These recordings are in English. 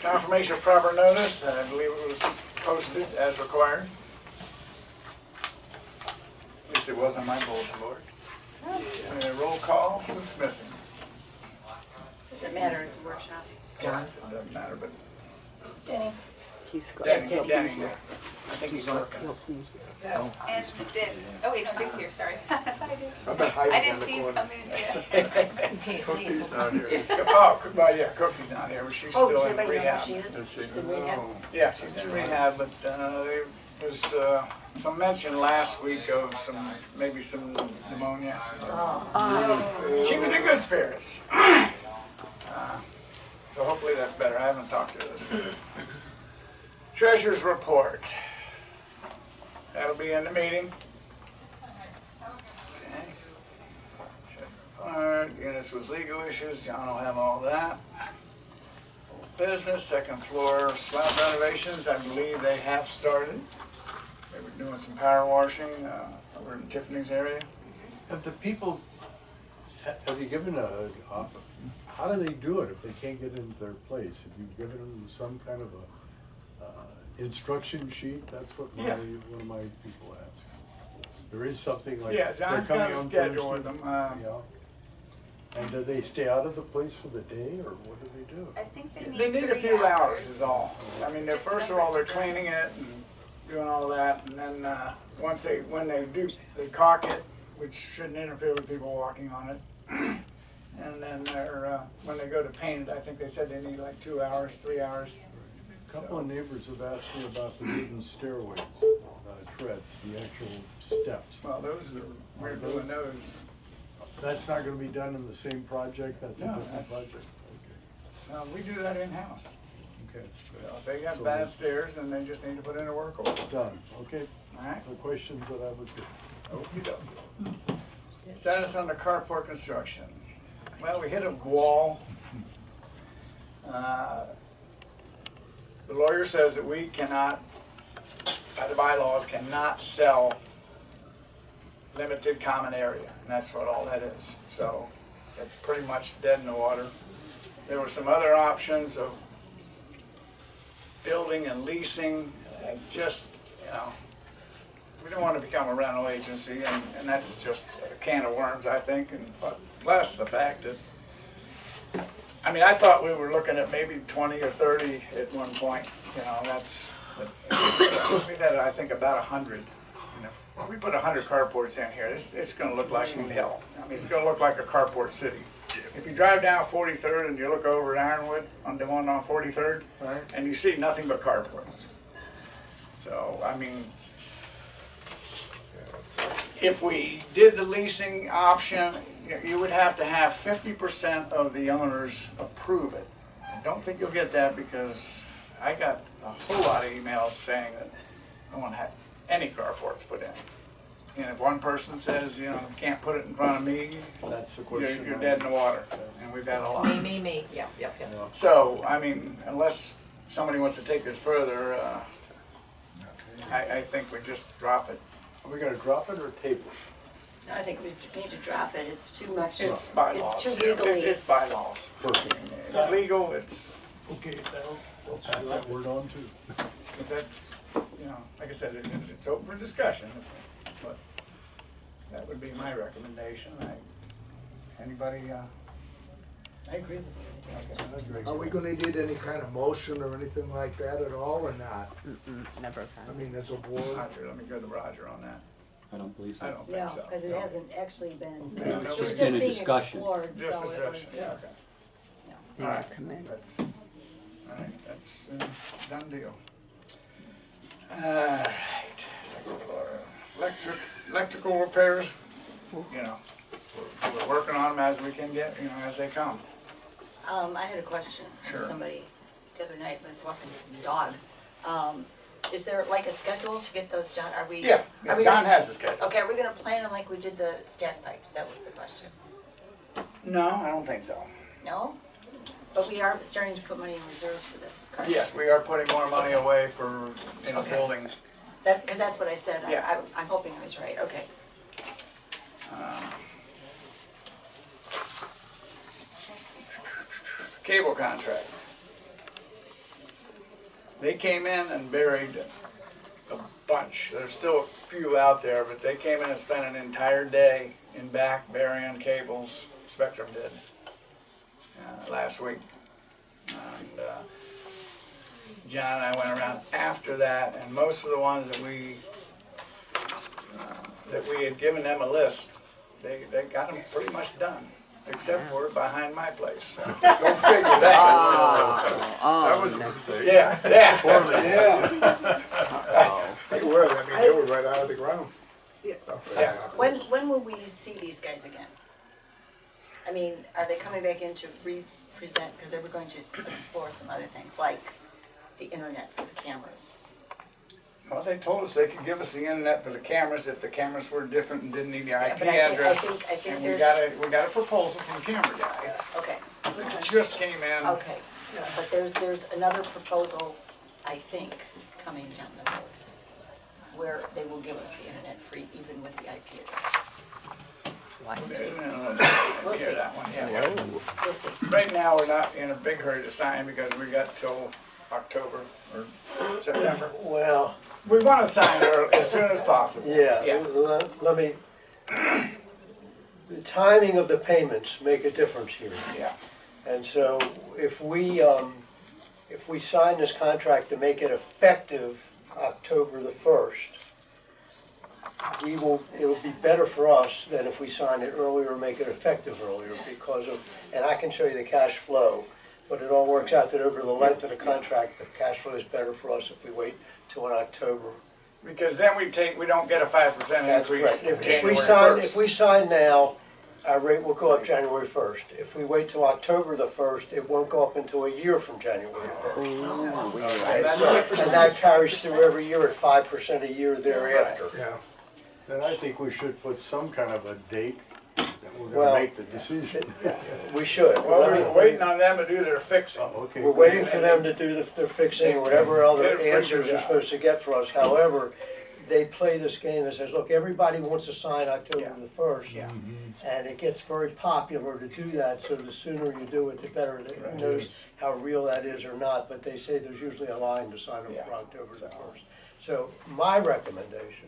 Confirmation of proper notice, I believe it was posted as required. At least it was on my bulletin board. And a roll call, who's missing? Doesn't matter, it's a workshop. John? It doesn't matter, but Denny. Danny, I think he's working. And Dick. Oh wait, no, Dick's here, sorry. Sorry, Dick. I've been I hiding didn't in the see you corner. come in, yeah. Cookie's not here. Oh, well, yeah, Cookie's not here, but she's Oh, still does in anybody know where rehab. she is? She's in rehab? Yeah, she's in rehab, but there was some mention last week of maybe some pneumonia. She was in good spirits. So hopefully that's better. I haven't talked to her this week. Treasurer's report. That'll be in the meeting. Okay. Units with legal issues. John will have all that. Business, second floor slab renovations. I believe they have started. They were doing some power washing over in Tiffany's area. Have the people, have you given how do they do it if they can't get into their place? Have you given them some kind of a instruction sheet? That's what one of my people asked. There is something like, Yeah, John's got a schedule with them. Yeah. And do they stay out of the place for the day, or what do they do? I think they They need need a 3 few hours hours. is all. I mean, Just first of all, they're cleaning it and doing all that, and then when they do, they caulk it, which shouldn't interfere with people walking on it. And then when they go to paint it, I think they said they need like 2 hours, 3 hours. A couple of neighbors have asked me about the wooden stairways, treads, the actual steps. Well, we're doing those. That's not gonna be done in the same project, that's a No, different that's- project? We do that in-house. Okay, So if they have So bad that's- stairs, then they just need to put in a work order. done, okay. All right? The questions that I was getting. Okey-dokey. Status on the carport construction. Well, we hit a wall. The lawyer says that we cannot, by the bylaws, cannot sell limited common area, and that's what all that is. So it's pretty much dead in the water. There were some other options of building and leasing, and just, we don't want to become a rental agency, and that's just a can of worms, I think, and plus the fact that, I mean, I thought we were looking at maybe 20 or 30 at one point, we've had, I think, about 100. If we put 100 carports in here, it's going to look like hell. I mean, it's going to look like a carport city. If you drive down 43rd and you look over at Ironwood on the one on 43rd, Right. and you see nothing but carports. So, I mean, if we did the leasing option, you would have to have 50% of the owners approve it. I don't think you'll get that because I got a whole lot of emails saying that no one had any carports put in. And if one person says, you can't put it in front of me, That's the question. you're dead in the water. And we've had a lot. Me. Yep. So, I mean, unless somebody wants to take this further, I think we just drop it. Are we gonna drop it or table it? I think we need to drop it, it's too much. It's bylaws. It's too Yeah, legally. It's bylaws. Perfect. It's legal, it's, Okay, we'll pass that word on too. but that's, like I said, it's open for discussion. But that would be my recommendation. Anybody, I agree with you. Are we gonna need any kind of motion or anything like that at all, or not? Never. I mean, as a board? Roger, let me go to Roger on that. I don't believe I so. don't think No, so. because it hasn't actually been, No, it no, was it's just been a being discussion. explored, Just so a it session, was. yeah, okay. They All right. recommend. That's, all right, that's done deal. All right, second floor. Electrical repairs, we're working on them as we can get, as they come. I had a question from Sure. somebody the other night when I was walking the dog. Is there like a schedule to get those done? Are we? Yeah, are we John gonna- has the schedule. Okay, are we gonna plan them like we did the stack pipes? That was the question. No, I don't think so. No? But we are starting to put money in reserves for this, correct? Yes, we are putting more money away for, Okay. building. Because that's what I said. Yeah. I'm hoping I was right. Okay. Cable contract. They came in and buried a bunch. There's still a few out there, but they came in and spent an entire day in back burying cables. Spectrum did last week. And John and I went around after that, and most of the ones that we had given them a list, they got them pretty much done, except for behind my place. So, go figure that. That was a mistake. Yeah. They were, I mean, they were right out of the ground. Yeah. When will we see these guys again? I mean, are they coming back in to re-present, because they were going to explore some other things, like the internet for the cameras? Well, they told us they could give us the internet for the cameras if the cameras were different and didn't need the IP but I address. think And there's. we got a proposal from the camera guy. Okay, It just came in. okay, but there's another proposal, I think, coming down the road, where they will give us the internet free, even with the IP address. We'll see. We'll see. That one, yeah. We'll see. Right now, we're not in a big hurry to sign because we got till October or September. Well, We want to sign as soon as possible. yeah, Yeah. let me, the timing of the payments make a difference here. Yeah. And so if we sign this contract to make it effective October the 1st, it'll be better for us than if we sign it earlier or make it effective earlier because of, and I can show you the cash flow, but it all works out that over the length of the contract, the cash flow is better for us if we wait till in October. Because then we don't get a 5% That's increase correct. January If 1st. we sign now, our rate will go up January 1st. If we wait till October the 1st, it won't go up until a year from January 1st. And that carries through every year at 5% a year thereafter. Yeah. Then I think we should put some kind of a date that we're Well, gonna make the decision. We should. Well, we're waiting on them to do their fixing. Oh, okay. We're waiting for them to do their fixing, or whatever other They're pretty answers good they're job. supposed to get for us. However, they play this game that says, look, everybody wants to sign October the 1st. Yeah. And it gets very popular to do that, so the sooner you do it, the better. Who knows how real that is or not, but they say there's usually a line to sign up for October the 1st. So my recommendation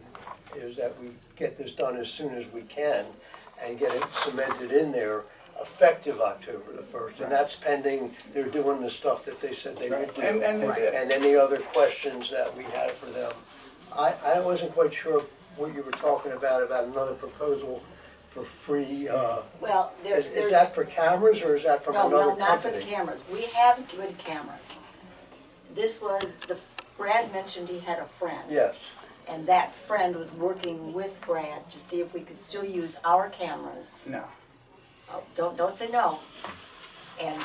is that we get this done as soon as we can and get it cemented in there effective October the 1st. And that's pending, they're doing the stuff that they said they would do. And they did. And any other questions that we had for them. I wasn't quite sure what you were talking about another proposal for free, Well, there's. is that for cameras or is that from No, another no, not for the company? cameras. We have good cameras. This was, Brad mentioned he had a friend. Yes, And that friend was working with Brad to see if we could still use our cameras. No. Oh, don't say no. And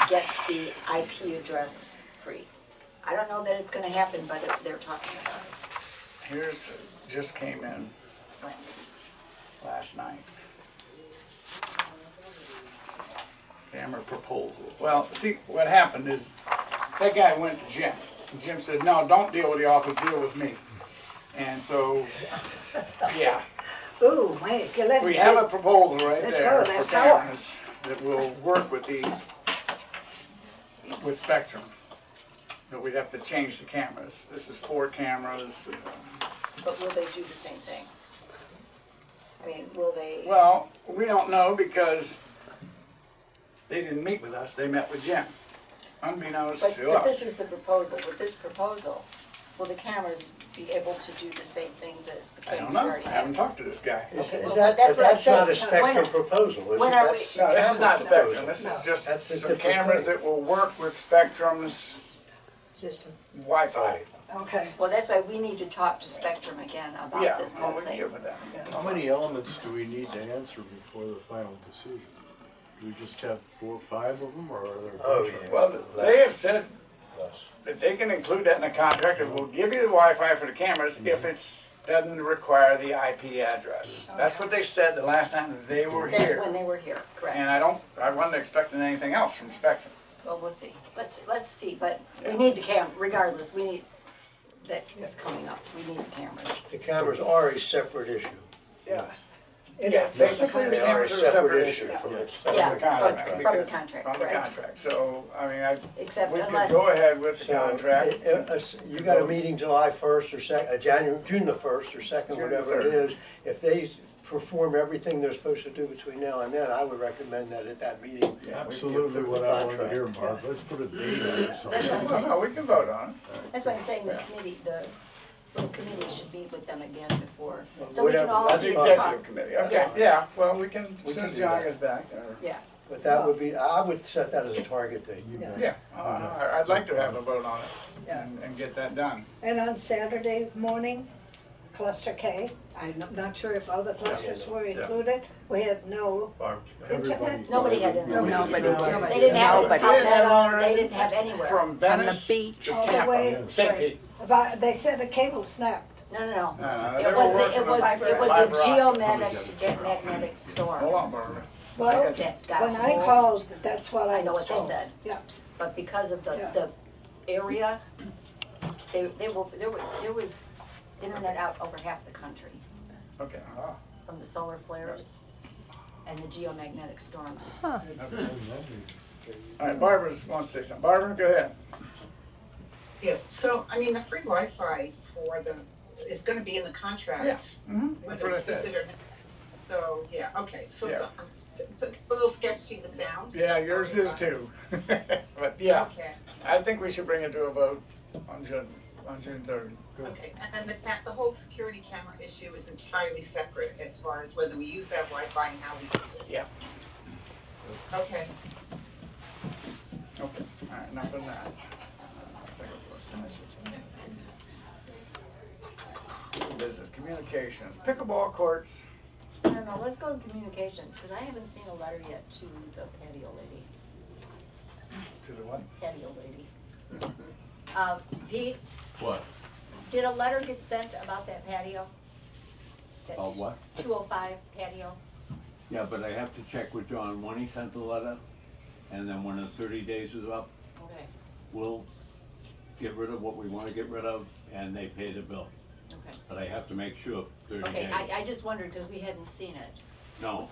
get the IP address free. I don't know that it's gonna happen, but they're talking about it. Just came in When? last night. Camera proposal. Well, see, what happened is, that guy went to Jim. And Jim said, no, don't deal with the office, deal with me. And so, yeah. Ooh, wait, We have a proposal right Let's there go, for let's go. cameras that will work with Spectrum. But we'd have to change the cameras. This is 4 cameras. But will they do the same thing? I mean, will they? Well, we don't know because they didn't meet with us, they met with Jim, unbeknownst to But this us. is the proposal. With this proposal, will the cameras be able to do the same things as the I don't cameras know, already I have? haven't talked to this guy. is well, that, that's but what I'm that's not a saying. Spectrum proposal, is it? when are That's we- No, this is camera not Spectrum, proposal. this is That's just a some different cameras thing. that will work with Spectrum's system. Wi-Fi. Okay. Well, that's why we need to talk to Spectrum again about Yeah, this well, whole we can thing. get with that. How many elements do we need to answer before the final decision? Do we just have 4 or 5 of them, or are there a Oh, bunch of yeah. them? Well, they have said Yes. that they can include that in the contract, and we'll give you the Wi-Fi for the cameras if it doesn't require the IP address. That's what they said the last time they were Then, here. when they were here, correct. And I wasn't expecting anything else from Spectrum. Well, we'll see. Let's see, but we need the regardless, we need, that's coming up, we need the cameras. The cameras are a separate issue. Yeah. Yes, basically the They are a cameras are a separate issue issue from the. Yeah, the contract. from the because- contract, From the correct. contract, so, I mean, Except we could unless- go ahead with the So, contract. you got a meeting July 1st or June the 1st or 2nd, June the whatever it 3rd. is. If they perform everything they're supposed to do between now and then, I would recommend that at that meeting. Absolutely what I wanted to hear, Mark. Let's put a date on it. That's something. what Well, no, we can vote on it. That's why I'm saying the committee, the little committee should meet with them again before, so we can Whatever, all that's see The the executive talk. committee, okay, Yeah. yeah, well, we can, as We soon can as do John that. gets back. Yeah, But that would be, I would set that as a target date. Yeah, I'd like to have a vote on it Yeah. and get that done. And on Saturday morning, cluster K, I'm not sure if other clusters were included, we had no internet. nobody had it. Nobody. They didn't have it, Nobody. Palmetto, they didn't have anywhere. From Venice beach. to All the Tampa, way- St. Pete. They said a cable snapped. No. They It were was, working on it fiber was a optic. geomagnetic storm. Hold on, Barbara. Well, That got when I hold. called, that's what I I know was what they told. said. Yeah, But because of the area, there was internet out over half the country Okay. from the solar flares and the geomagnetic storms. All right, Barbara wants to say something. Barbara, go ahead. Yeah, so, I mean, the free Wi-Fi for the, is gonna be in the contract. Yeah, mhm, that's whether what I it's said. considered- So, yeah, okay, so, Yeah. it's a little sketchy, the sound. Yeah, yours is too. But yeah, Okay, I think we should bring it to a vote on June 3rd. okay, and then the whole security camera issue is entirely separate as far as whether we use that Wi-Fi and how we use it. Yeah. Okay, Okay, all right, enough of that. Business, communications, pickleball courts. No, let's go to communications, because I haven't seen a letter yet to the patio lady, To the what? patio lady. Pete, What? did a letter get sent about that patio? That About what? 205 patio? Yeah, but I have to check with John when he sent the letter, and then when the 30 days is up, Okay, we'll get rid of what we wanna get rid of, and they pay the bill. okay. But I have to make sure 30 Okay, days. I just wondered, because we hadn't seen it. No,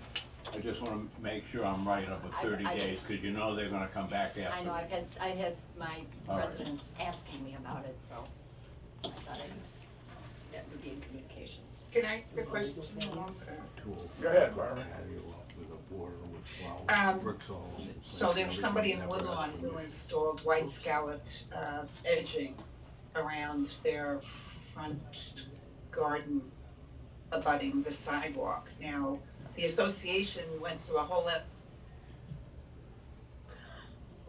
I just wanna make sure I'm right of the 30 I- days, cause you know they're gonna come back after. I know, I had my All right. residents asking me about it, so I thought that would be in communications. can I, the question, Go ahead, Barbara. So there was somebody in Woodlawn who installed white scalloped edging around their front garden abutting the sidewalk. Now, the association went through a whole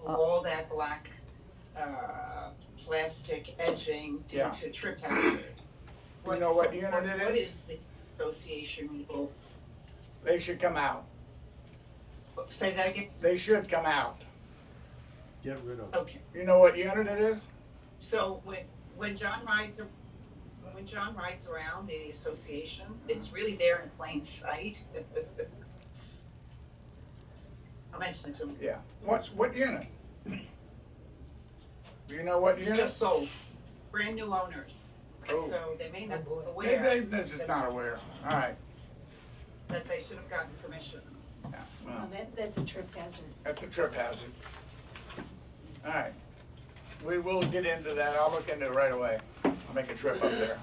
all that black plastic edging due Yeah. to trip hazard. You know what unit it What is? is the association will, They should come out. say that again? They should come out. Get rid of it. Okay. You know what unit it is? So when John rides around the association, it's really there in plain sight. I'll mention it to him. Yeah. What unit? Do you know what It's unit? just sold, brand new owners. Oh. So they may not be Maybe aware they're just not aware. All right. that they should have gotten permission. Yeah, well, That's a trip hazard. that's a trip hazard. All right. We will get into that. I'll look into it right away. I'll make a trip up there.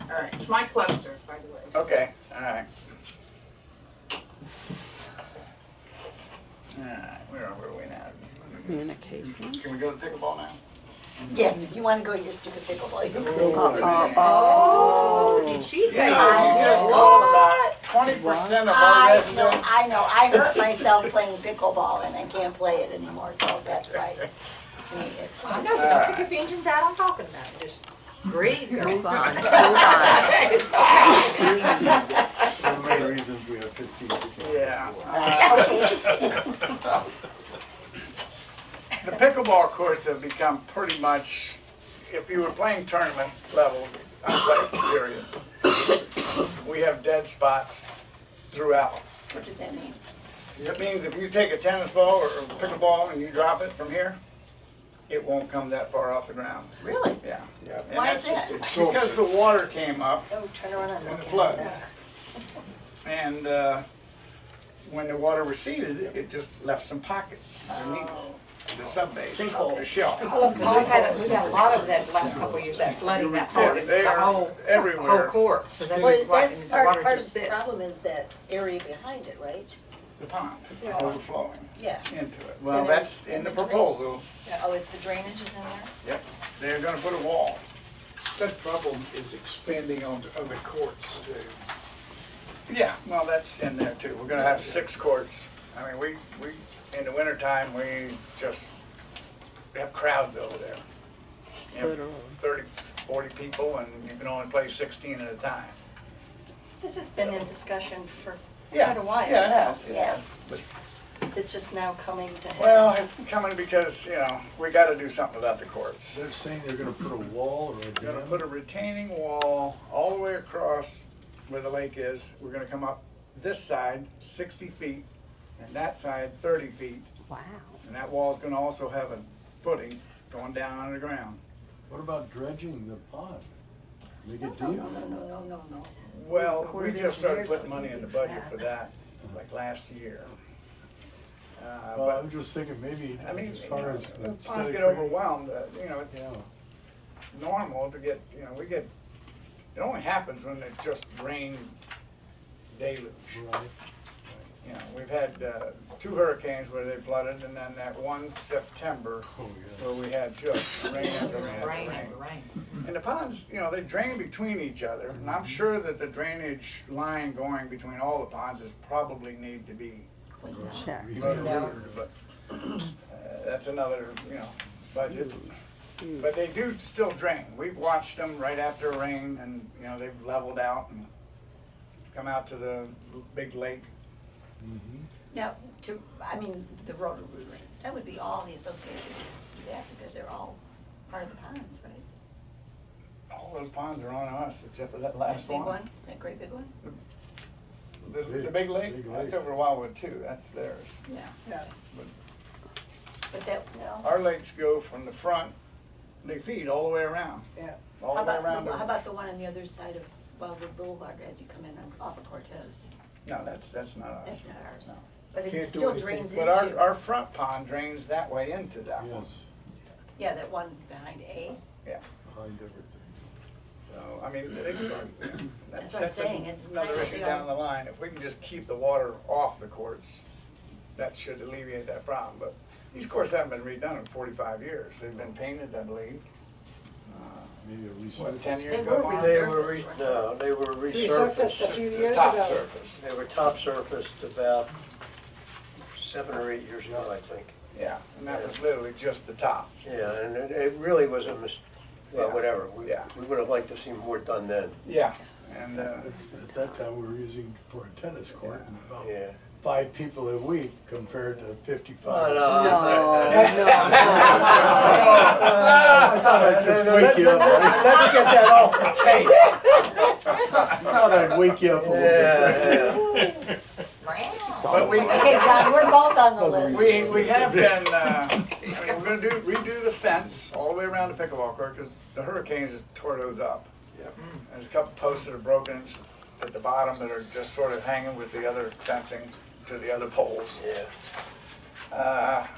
All right, it's my cluster, by the way. Okay, all right. All right, where are we now? Communication. Can we go to pickleball now? Yes, if you wanna go to your stupid pickleball, you can go. Oh, did she say You something? just told about 20% of our residents. I know, I hurt myself playing pickleball and I can't play it anymore, so that's right. To me, it's. I know, but don't pick your vengeance out, I'm talking about it, just breathe, girl. Move on, move on. It's fine. One of the reasons we have 15%. Yeah. Okay. The pickleball courts have become pretty much, if you were playing tournament level, athletic period, we have dead spots throughout. What does that mean? It means if you take a tennis ball or a pickleball and you drop it from here, it won't come that far off the ground. Really? Yeah. And Why is that's- that? Because the water came up Oh, turn around and in look the at floods. And when the water receded, it just left some pockets underneath the subbase, Sinkhole. the shell. Because we've had a lot of that the last couple of years, that flooding, that whole, They the are whole everywhere. court, so that's Well, why, that's and the part water of the just sit. problem is that area behind it, right? The pond overflowing Yeah. into it. Well, And that's then- in the and the proposal. Oh, if the drainage is in there? Yep, they're gonna put a wall. That problem is expanding onto other courts too. Yeah, well, that's in there too. We're gonna have 6 courts. I mean, we, in the wintertime, we just have crowds over there. You have 30, 40 people, and you can only play 16 at a time. This has been in discussion for Yeah, quite a while. yeah, it has, it Yeah. has. But, It's just now coming to head. well, it's coming because, you know, we gotta do something about the courts. They're saying they're gonna put a wall or a We're gonna dam? put a retaining wall all the way across where the lake is. We're gonna come up this side 60 feet and that side 30 feet. Wow. And that wall's gonna also have a footing going down underground. What about dredging the pond? Make it No, deep? no. Well, Corps we of just started Engineers putting will money in the do budget that. for that, like last year. Well, But, I'm just thinking maybe I mean, as you far know, as. the instead ponds of get creating- overwhelmed, you know, it's Yeah. normal to get, you know, it only happens when it just rain deluge. Right. You know, we've had 2 hurricanes where they flooded, and then that one September Oh, yeah. where we had just rain after rain after Rain rain. after rain. And the ponds, you know, they drain between each other, and I'm sure that the drainage line going between all the ponds is probably need to be Clean out. Check. loaded, but that's another, you know, budget. But they do still drain. We've watched them right after rain, and, you know, they've leveled out and come out to the big lake. Now, the Rotary, that would be all the association would do that, because they're all part of the ponds, right? All those ponds are on us, except for that That last big one. one, that great big one? The big lake, Big that's lake. over Wildewood too, that's theirs. Yeah. Yeah. But that, no. Our lakes go from the front, they feed all the way around. Yeah. All How the way about, around. how about the one on the other side of Wildwood Boulevard as you come in off of Cortez? No, that's not us. That's not ours. No. But it Can't do still anything. drains But into, our front pond drains that way into that one. Yes, yeah, that one behind A. behind everything. So, I mean, That's what I'm saying, it's another kind of issue the down the line. If we can just keep the water off the courts, that should alleviate that problem. But these courts haven't been redone in 45 years. They've been painted, I believe. Maybe a What, resurface. 10 years They ago? were Mark? They were Resurfaced a resurfaced. few Just years top ago. surface. They were top surfaced about 7 or 8 years ago, I think. Yeah, and that was literally just the top. Yeah, and it really was a well, Yeah. whatever. Yeah. We would have liked to see more done then. Yeah, and At that time, we were using for a tennis court, and about Yeah. 5 people a week compared to 55. Oh, no. I thought I'd just wake you up. Let's get that off the tape. I thought I'd wake you up a little bit. Yeah, but we Okay, John, we're both on the list. we have been. I mean, we're gonna redo the fence all the way around the pickleball court because the hurricanes have tore those up. Yep. There's a couple posts that are broken at the bottom that are just sort of hanging with the other fencing to the other poles. yeah. And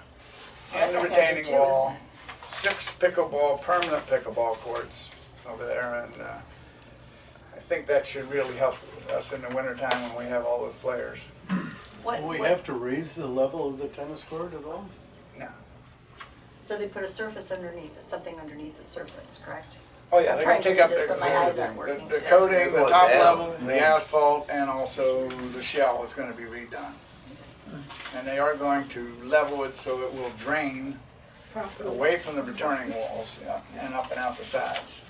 That's the a hazard retaining too, wall. isn't 6 permanent pickleball courts over there, and I think that should really help us in the wintertime when we have all those players. Do we have to raise the level of the tennis court at all? No. So they put a surface underneath, something underneath the surface, correct? Oh yeah, I'm they're trying gonna to take read up this, but my eyes aren't working the today. coating, the Going top down. level, the asphalt, and also the shell is gonna be redone. And they are going to level it so it will drain away from the returning walls, yeah, and up and out the sides.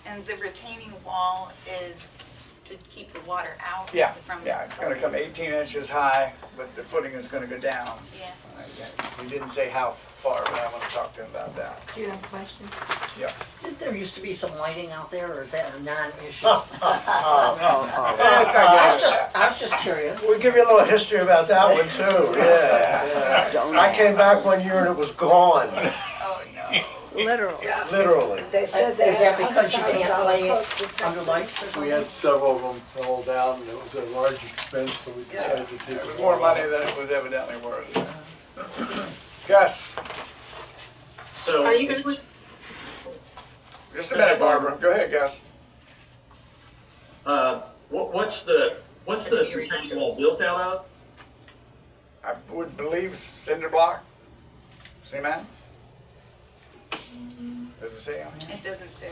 And the retaining wall is to keep the water out Yeah, from. yeah, it's gonna come 18 inches high, but the footing is gonna go down. Yeah. He didn't say how far, but I'm gonna talk to him about that. Do you have a question? Yeah. Didn't there used to be some lighting out there, or is that a non-issue? I was just curious. We'll give you a little history about that one too, yeah. I came back one year and it was gone. Oh, no. Literally. literally. They said they Is that had because you can't $100,000 lay it quotes with under fencing. lights or We something? had several of them fall down, and it was a large expense, so we decided to take It was them more all money out. than it was evidently worth. Gus, So, Are you gonna, just a minute, Barbara. Go ahead, Gus. what's the retaining wall built out of? I would believe cinder block, cement. Does it say on here? It doesn't say.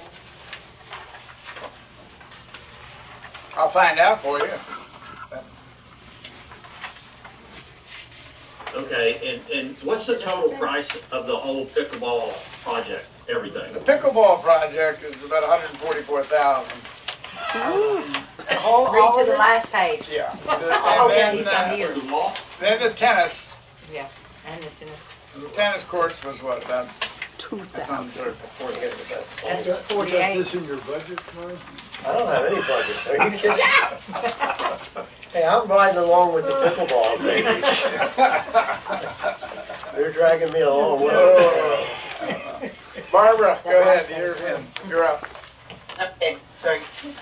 I'll find out for you. Okay, and what's the total price of the whole pickleball project, everything? The pickleball project is about $144,000. Read to the last page. Yeah. Oh, yeah, he's not And here. The wall? then the tennis, Yeah, and the tennis. the tennis courts was what, about, it's on 2,000. the third, fourth page of that. That's You got 48. this in your budget, Mike? I don't have any budget. Are you kidding? Hey, I'm riding along with the pickleball, baby. You're dragging me along with it. Barbara, go ahead, you're up. okay, sorry.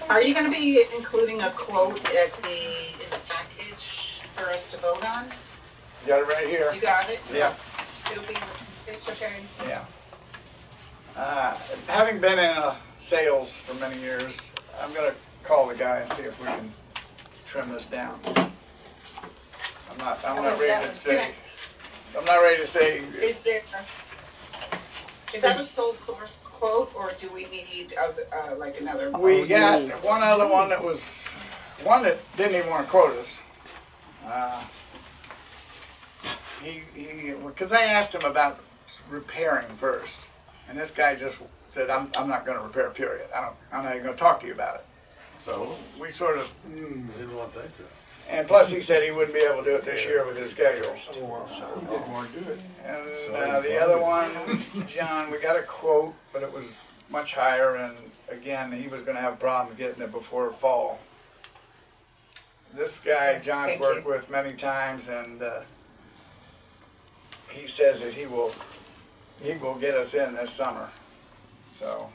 Are you gonna be including a quote in the package for us to vote on? You got it right here. You got it? Yeah. It'll be in the package, okay? Yeah. Having been in sales for many years, I'm gonna call the guy and see if we can trim this down. I'm not ready to say, Is that a sole source quote, or do we need like another? we got one other one that was, one that didn't even wanna quote us. Because I asked him about repairing first, and this guy just said, I'm not gonna repair, period. I'm not even gonna talk to you about it. So we sort of, Didn't want that job. and plus he said he wouldn't be able to do it this year with his schedule. Didn't want to do it. And the other one, John, we got a quote, but it was much higher, and again, he was gonna have a problem getting it before fall. This guy, John's Thank worked you. with many times, and he says that he will get us in this summer, so.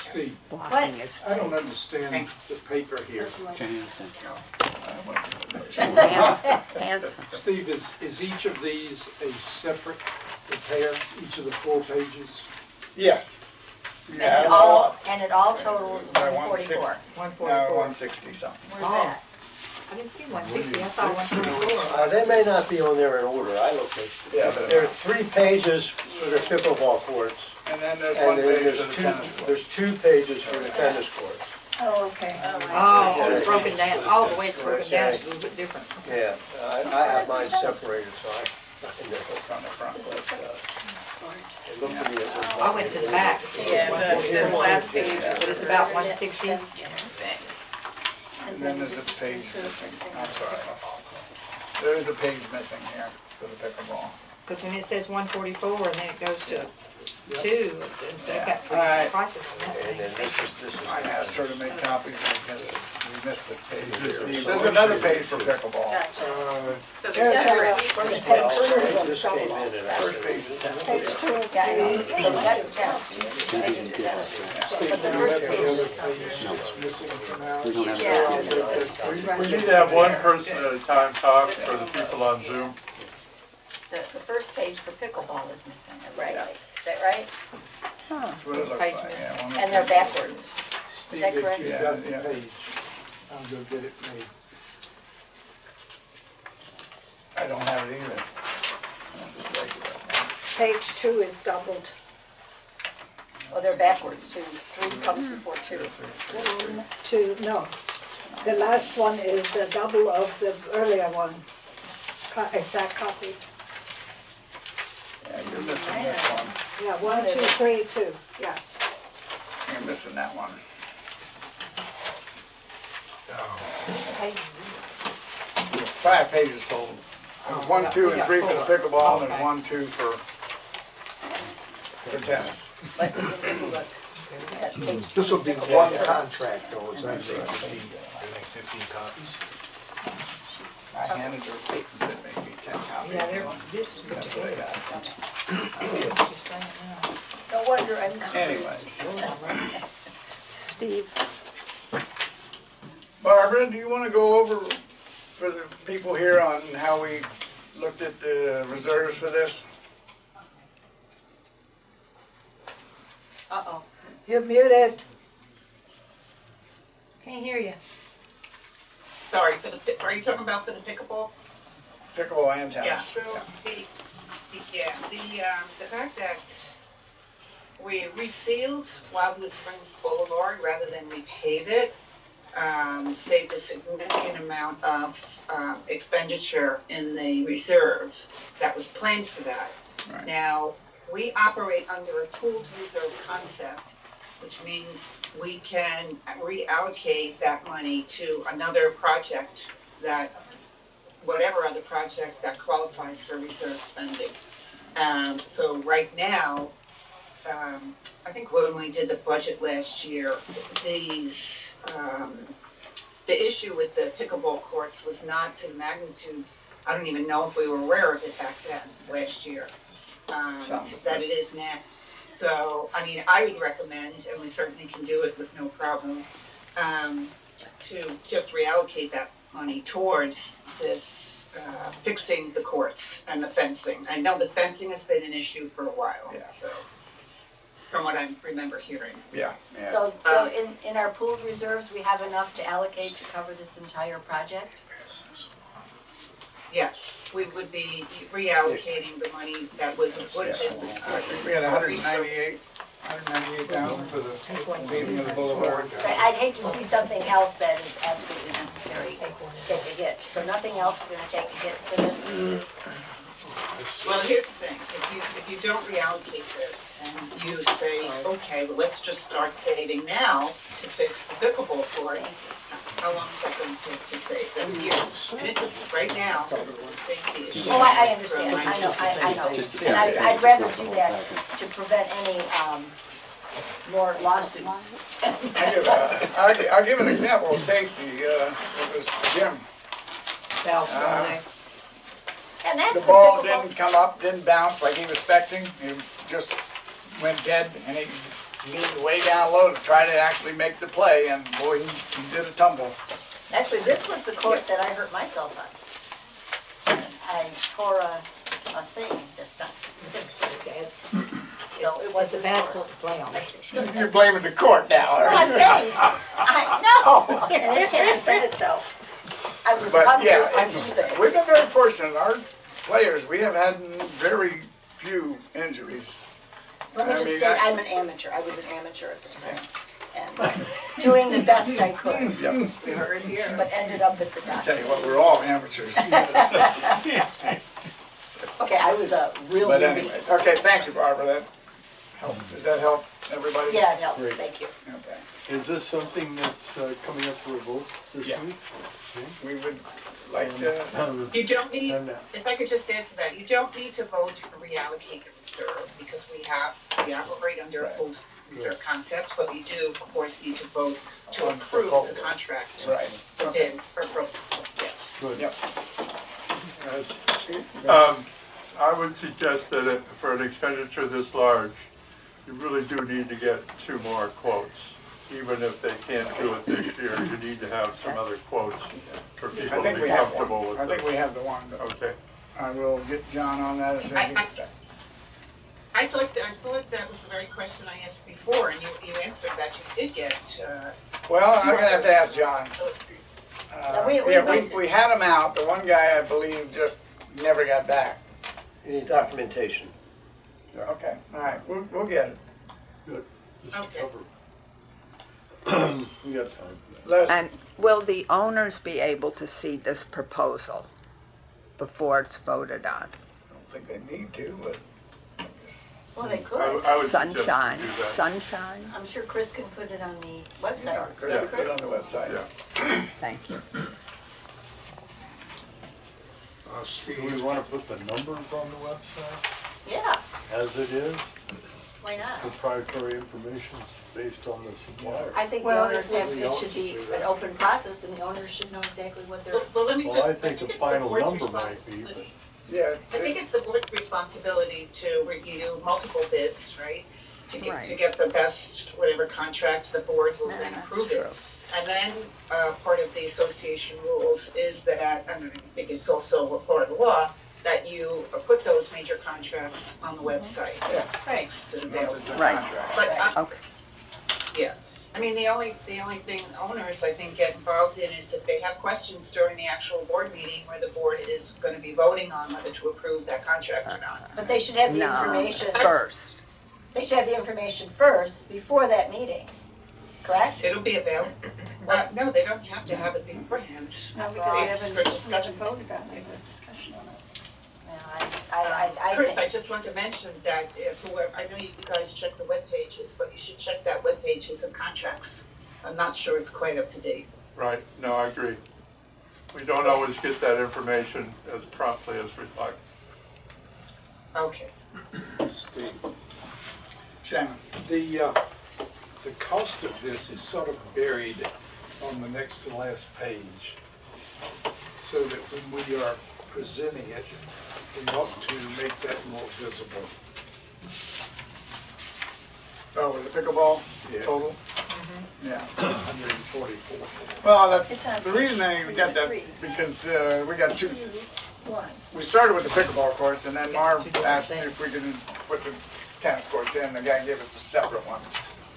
Steve, Blocking is I don't understand the paper here. handsome. Steve, is each of these a separate repair, each of the 4 pages? Yes. And it all totals By 144. 160 something. Where's that? I didn't see 160, I saw 144. They may not be on there in order. I looked at. Yeah, There are 3 pages for the pickleball courts, and then there's and one then page there's for the two, tennis court. there's 2 pages for the tennis courts. Oh, okay. Oh, it's broken down, all the way it's broken down, it's a little bit different. Yeah, I have mine separated, so I know. On the front. It looked to me as if. I went to the back. Yeah, this last page. But it's about 160. And then there's a page missing, I'm sorry. There's a page missing here for the pickleball. Because when it says 144 and then it goes to 2, they've got Alright. pretty prices on that And then thing. this is. I asked her to make copies, and I guess we missed a page here. There's another page for pickleball. So There's there's a page This 2 this that's came double. in and I First said, page is tennis. Page 2 is Yeah, I know. double. So we got the tennis, 2 pages for tennis. But the first page, It's missing for now. yeah, this is right We here. need to have one person at a time talk for the people on Zoom. The first page for pickleball is missing, Right. is that right? That's what it looks Page like, missing. yeah. one of And they're the- backwards. Steve, that if correct? you've Yeah, got the yeah. page, I'll go get it made. I don't have it either. This is regular. Page 2 is doubled. Well, they're backwards too. 3 comes before 2. 2, no. The last one is a double of the earlier one. Exact copy. Yeah, you're missing this one. Yeah, 1, 2, 3, 2, yeah. You're missing that one. 5 pages total. There's 1, 2, and 3 for the pickleball, and 1, 2 for tennis. But you can take a look. That's page 2. This will be one contract though, is that right? I handed her a plate and said make me 10 copies. Yeah, this is what That's you what I get. got. I see what you're saying. wonder, I'm Anyways. confused. Steve, Barbara, do you wanna go over for the people here on how we looked at the reserves for this? Uh-oh, You're muted. can't hear you. Sorry, are you talking about for the pickleball? Pickleball and tennis. Yeah, so the fact that we resealed Wildewood Springs Boulevard rather than repave it, saved a significant amount of expenditure in the reserve that was planned for that. Right. Now, we operate under a pooled reserve concept, which means we can reallocate that money to another project that, whatever other project that qualifies for reserve spending. So right now, I think when we did the budget last year, the issue with the pickleball courts was not to the magnitude, I don't even know if we were aware of it back then, last year, that it is now. So, I mean, I would recommend, and we certainly can do it with no problem, to just reallocate that money towards this, fixing the courts and the fencing. I know the fencing has been an issue for a while, so, from what I remember hearing. Yeah. So in our pooled reserves, we have enough to allocate to cover this entire project? Yes, we would be reallocating the money that would have been. We had 198,000 for the paving of the boulevard. I'd hate to see something else that is absolutely necessary take a hit. So nothing else is gonna take a hit for this? Well, here's the thing, if you don't reallocate this and you say, okay, well, let's just start saving now to fix the pickleball court, how long is that going to take to save? That's years. And it's just, right now, this is a safety issue. Oh, I understand, I know. And I'd rather do that to prevent any, more lawsuits. I'll give an example of safety, it was Jim. And that's The ball didn't come up, didn't bounce like he was expecting, it just went dead, and he leaned way down low to try to actually make the play, and boy, he did a tumble. Actually, this was the court that I hurt myself on. I tore a thing that's not fixed. So it was a bad court to play on. You're blaming the court now. No, I'm saying, no. And it can't defend itself. I was But bumped yeah, on eBay. we've been very fortunate. Our players, we have had very few injuries. Let me I just mean, state, I'm an amateur. I was an amateur at the time. And doing the best I could. Yep. We were in here. But ended up at the I'll doctor. tell you what, we're all amateurs. Okay, I was a real But newbie. anyways, okay, thank you, Barbara. That helped. Does that help everybody? Yeah, it helps. Great. Thank you. Okay. Is this something that's coming up for a vote this Yeah. week? We would like to. You don't need, if I could just add to that, you don't need to vote to reallocate the reserve, because we operate under a pooled reserve concept, but we do, of course, need to vote to approve the contract. Right. For yes. Yep. I would suggest that for an expenditure this large, you really do need to get 2 more quotes. Even if they can't do it this year, you need to have some other quotes for people to be comfortable with. I think we have the one. Okay. I will get John on that as soon as he gets back. I thought that was the very question I asked before, and you answered that you did get. Well, I'm gonna have to ask John. We had him out. The one guy, I believe, just never got back. You need documentation. Okay, all right, we'll get it. Good. Okay. We got time. and will the owners be able to see this proposal before it's voted on? I don't think they need to, but. Well, they could. I would suggest Sunshine, do that. sunshine? I'm sure Chris can put it on the website. Yeah, Chris, put it on the website. Yeah. Thank you. Do Steve, we want to put the numbers on the website Yeah, as it is? why not? Proprietary information based on the supplier. I think the owners have, it should be an open process, and the owners should know exactly what they're. Well, let me just. Well, I think the it's final board's number might be, but responsibility. Yeah. I think it's the board's responsibility to review multiple bids, right? to get the best, whatever contract, the board will then approve it. And then, part of the association rules is that, and I think it's also a Florida law, that you put those major contracts on the website. Thanks to the Once it's a Right. contract. But, Okay. yeah, I mean, the only thing owners, I think, get involved in is if they have questions during the actual board meeting where the board is gonna be voting on whether to approve that contract or not. But they should have the No, information, first. they should have the information first, before that meeting, correct? It'll be available. No, they don't have to have it beforehand. No, because It's we for haven't discussion. voted on it, discussion on it. I Chris, I think, just want to mention that if whoever, I know you guys check the web pages, but you should check that web pages of contracts. I'm not sure it's quite up to date. Right, no, I agree. We don't always get that information as promptly as we'd like. Okay. Steve, Shannon? the cost of this is sort of buried on the next to last page, so that when we are presenting it, we ought to make that more visible. Oh, with the pickleball Yeah. total? Yeah. 144. Well, It's on the reason I page got that, 3. because we got two, One. we started with the pickleball courts, and then Marv asked if we could put the tennis courts in, the guy gave us a separate one.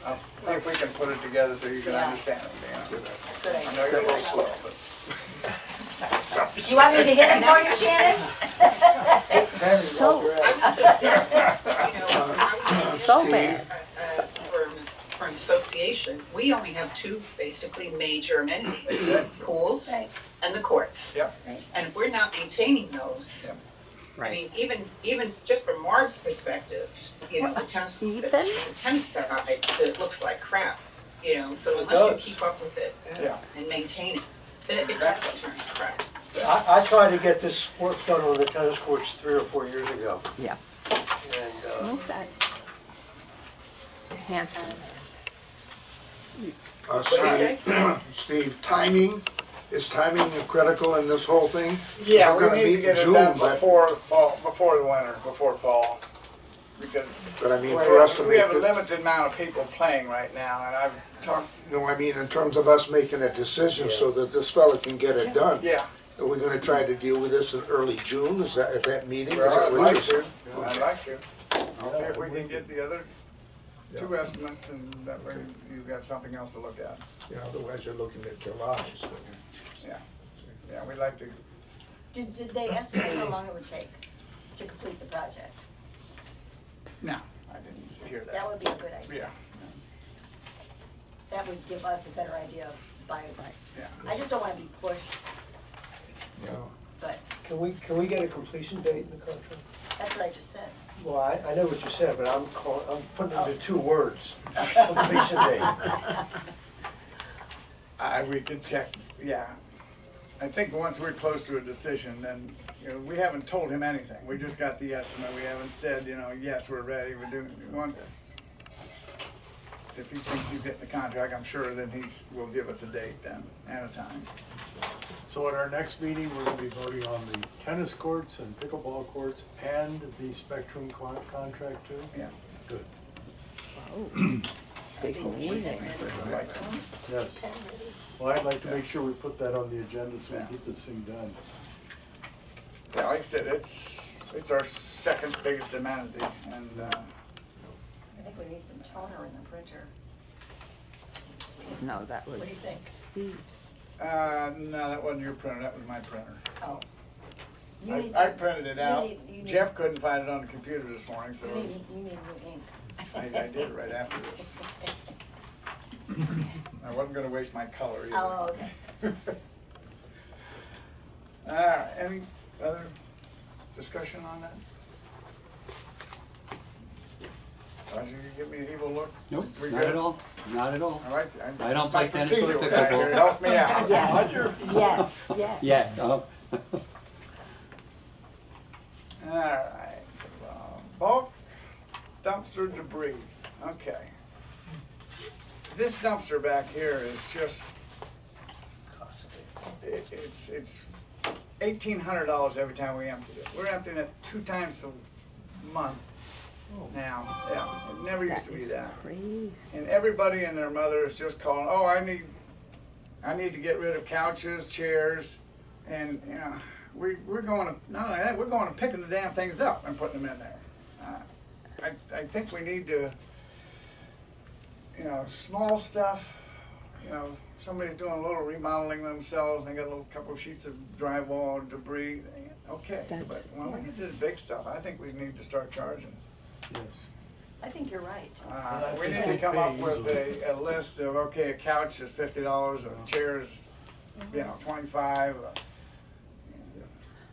I'll see if we can put it together so you can Yeah. understand it, you know. that's what I know you're a little slow, but. do you want me to hit it for you, Shannon? So, so bad. For an association, we only have two basically major amenities, pools Right. and the courts. Yep. And if we're not maintaining those, I mean, even just from Marv's perspective, you know, the tennis side, it looks like crap, you know, so unless you keep up with it Yeah. and maintain it, it does turn to crap. I tried to get this work done on the tennis courts 3 or 4 years ago. Yeah. And, Okay. Hanson. Steve, timing, is timing critical in this whole thing? Yeah, We're we gonna need to meet in get it June, done but- before fall, before the winter, before fall. Because But I mean, for us to we make have a it, limited amount of people playing right now, and I've talked, no, I mean, in terms of us making a decision so that this fella can get it done. yeah. Are we gonna try to deal with this in early June? Is that, at that meeting? Is Well, that I'd what like you're to, saying? I'd like to. I'll see if we can get the other two estimates, and that way you've got something else to look at. Yeah, otherwise you're looking at July, so. Yeah, yeah, we'd like to, Did they estimate how long it would take to complete the project? no, I didn't hear That that. would be a good idea. Yeah, That would give us a better idea of by. yeah. I just don't wanna be pushed, No. but can we get a completion date in the contract? that's what I just said. Well, I know what you said, but I'm putting it into 2 words, completion date. We can check, yeah. I think once we're close to a decision, then, you know, we haven't told him anything. We just got the estimate. We haven't said, you know, yes, we're ready, we're doing, once, if he thinks he's getting the contract, I'm sure that will give us a date then and a time. So at our next meeting, we're gonna be voting on the tennis courts and pickleball courts and the Spectrum contract too? Yeah. Good, Big meeting. yes. Well, I'd like to make sure we put that on the agenda so we get this thing done. Yeah, like I said, it's our second biggest amenity, and, I think we need some toner in the printer. No, that was What do you think? Steve's. no, that wasn't your printer, that was my printer. Oh. You need I some, printed it you out. need- Jeff couldn't find it on the computer this morning, so you need new ink. I did it right after this. I wasn't gonna waste my color either. Oh, okay. Any other discussion on that? Roger, you give me an evil look? Nope, We not good? at all, not at all. I like, I don't play tennis or procedural guy here, it pickleball. helps me out. Yeah. Roger? Yeah, yeah. Yeah, Alright, bulk dumpster debris, okay. This dumpster back here is just, it's $1,800 every time we empty it. We're emptying it 2 times a month, now. Yeah, it never used to be that. Crazy. And everybody and their mother is just calling, oh, I need to get rid of couches, chairs, and, you know, we're going to, not only that, we're going and picking the damn things up and putting them in there. I think we need to, you know, small stuff, you know, somebody's doing a little remodeling themselves, and they got a little couple of sheets of drywall or debris, okay. But when we get to the big stuff, I think we need to start charging. Yes. I think you're right. We need to come up with a list of, okay, a couch is $50, a chair is, you know, $25.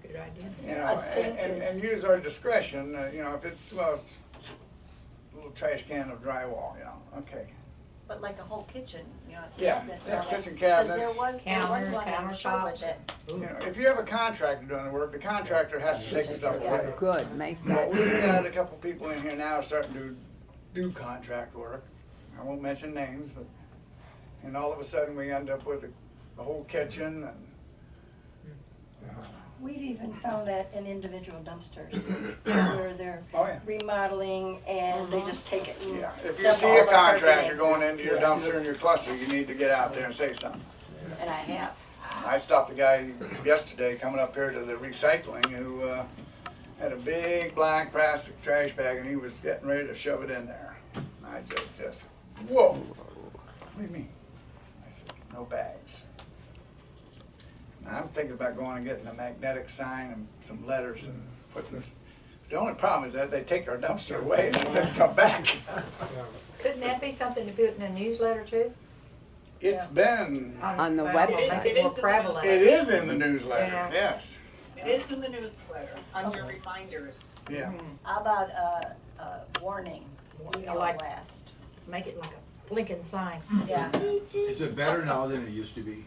Good idea. You know, A sink and is- use our discretion, you know, if it's, well, it's a little trash can of drywall, you know, okay. But like a whole kitchen, you know, Yeah, cabinets. yeah, and all that. kitchen 'Cause cabinets. there was one in Sherwood countertops. that, You know, if you have a contractor doing the work, the contractor has to take the stuff away. Good, make But that. we've got a couple people in here now starting to do contract work. I won't mention names, but, and all of a sudden we end up with a whole kitchen and, We've even found that in individual dumpsters, where they're oh yeah. remodeling and they just take it and Yeah, if you dump see all a the contractor everything. going into your dumpster and your cluster, you need to get out there and say something. and I have. I stopped a guy yesterday coming up here to the recycling who had a big black plastic trash bag and he was getting ready to shove it in there. I just, whoa, what do you mean? I said, no bags. Now, I'm thinking about going and getting a magnetic sign and some letters and putting this. The only problem is that they take our dumpster away and it doesn't come back. Couldn't that be something to put in a newsletter too? It's been, On the Well, website. make it more prevalent. it is in the newsletter, Yeah. yes. It is in the newsletter, under reminders. Yeah. How about warning, email Like- blast? Make it like a blinking sign. Yeah, Is it better now than it used to be?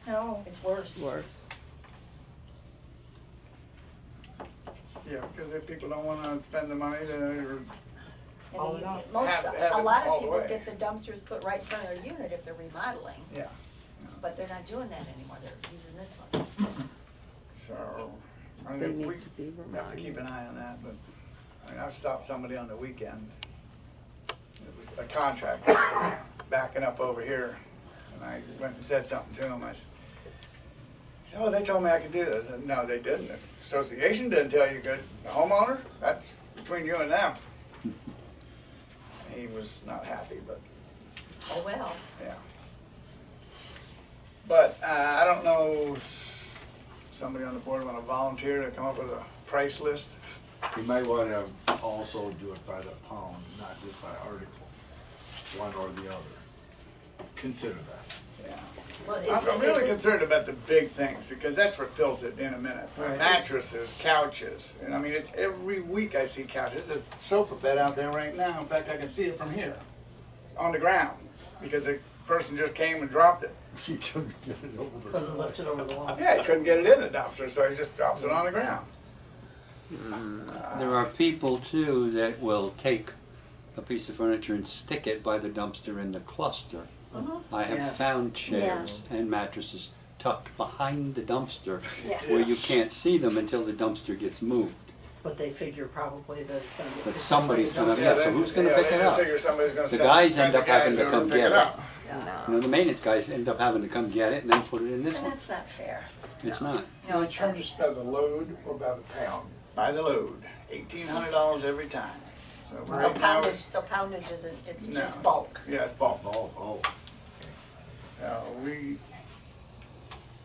No, it's worse. Worse. Yeah, because if people don't wanna spend the money to, And All it up. Have a it lot all of the people way. get the dumpsters put right in front of their unit if they're remodeling, yeah, but they're not doing that anymore, they're using this one. so, I They mean, need we to be have to keep an eye on that, but, I mean, I've stopped somebody on the weekend, a contractor backing up over here, and I went and said something to him, I said, oh, they told me I could do this. I said, no, they didn't. The association didn't tell you could. The homeowner, that's between you and them. He was not happy, but Oh, well. yeah. But I don't know, somebody on the board want to volunteer to come up with a price list? You might want to also do it by the pound, not just by article, one or the other. Consider that. Yeah. Well, I'm really concerned about the big things, because that's what fills it in a minute. Right. Mattresses, couches, and I mean, it's every week I see couches. There's a sofa bed out there right now. In fact, I can see it from here, on the ground, because the person just came and dropped it. You couldn't get it over. Couldn't lift it over the wall. Yeah, he couldn't get it in the dumpster, so he just drops it on the ground. There are people too that will take a piece of furniture and stick it by the dumpster in the cluster. I have Yes. found chairs and mattresses tucked behind the dumpster Yeah. where you can't see them until the dumpster gets moved. But they figure probably that it's gonna get. But somebody's gonna, Yeah, so then- who's gonna yeah, pick then it you up? figure somebody's gonna The send- guys send end the up having guys to over come to pick get it it. up. You know, the maintenance guys end up having to come get it and then put it in this and one. that's not fair. It's not. Do they charge us by the load or by the pound? By the load, $1,800 every time. So So right now, poundage, so poundage isn't, it's No. just bulk. yeah, it's bulk. Oh. We,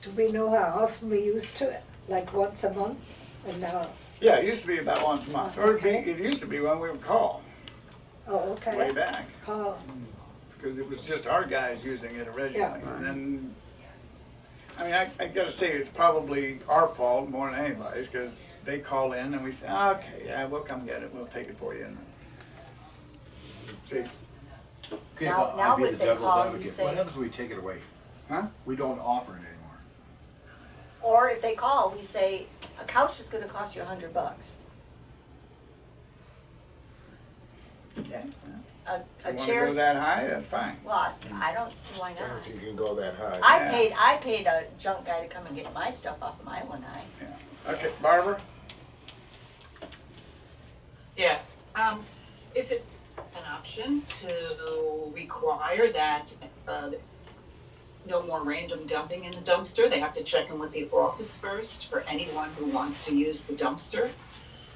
Do we know how often we used to it? Like once a month? And now, yeah, it used to be about once a month, or it used to be when we would call, oh, okay. way back. Oh, Because it was just our guys using it originally. Yeah. And then, I mean, I gotta say, it's probably our fault more than anybody's, because they call in and we say, okay, yeah, we'll come get it, we'll take it for you. And see, Okay, Now- but now I'll be with the the devil's call, you advocate. say- What happens when we take it away? Huh? We don't offer it anymore. Or if they call, we say, a couch is gonna cost you $100. yeah. A If you wanna chair's, go that high, that's fine. well, I don't see why I don't not. think you can go that high. I paid a junk guy to come and get my stuff off of my lanai. Yeah. Okay, Barbara? Yes, Is it an option to require that, no more random dumping in the dumpster? They have to check in with the office first for anyone who wants to use the dumpster.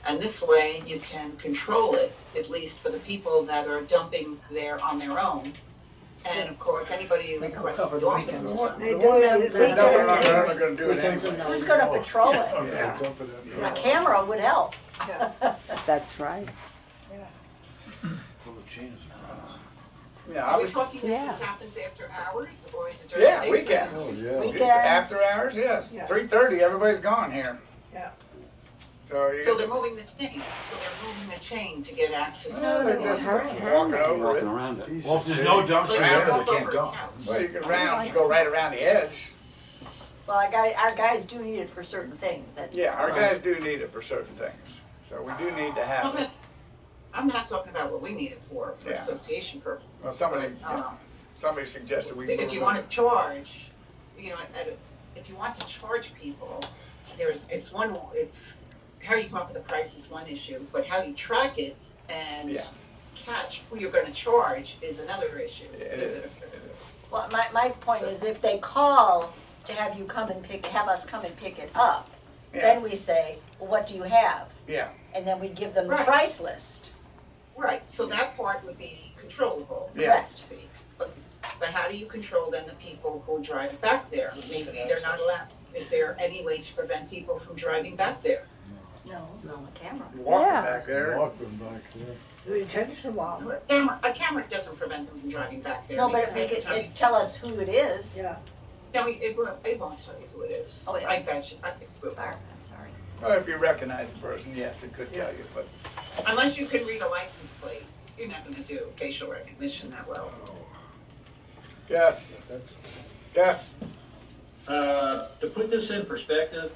And this way you can control it, at least for the people that are dumping there on their own. And of course, anybody who requests the office. They do it. They're not gonna do it Weekends and anyway. Who's gonna patrol it? Yeah. A camera would help. That's right. Yeah, Are we talking if this happens after hours, or is it during the day? Weekends. Weekends. After hours, yes. 3:30, everybody's gone here. Yeah. So they're moving the chain, to get access. Well, they're just walking over Walking it. around it. Well, if there's no dumpster there, they can't go. Well, you can go right around the edge. Well, our guys do need it for certain things. Yeah, our guys do need it for certain things. So we do need to have it. I'm not talking about what we need it for association purposes. Well, somebody suggested we move If you it. want to charge, if you want to charge people, it's how you come up with the price is one issue, but how you track it and catch who you're going to charge is another issue. It is. Well, my point is if they call to have us come and pick it up, then we say, well, what do you have? Yeah. And then we give them the price list. Right, so that part would be controllable, so Correct. to speak. But how do you control then the people who drive back there? Maybe they're not allowed. Is there any way to prevent people from driving back there? No, a camera. Walking back there. Walking back there. Retention wall. A camera doesn't prevent them from driving back there. No, but because it tell us who it is. Yeah. No, it won't tell you who it is. Oh, yeah. I bet you. I think it will. I'm sorry. Well, if you recognize the person, yes, it could tell you, but. Unless you can read a license plate, you're not going to do facial recognition that well. Yes. Yes. To put this in perspective,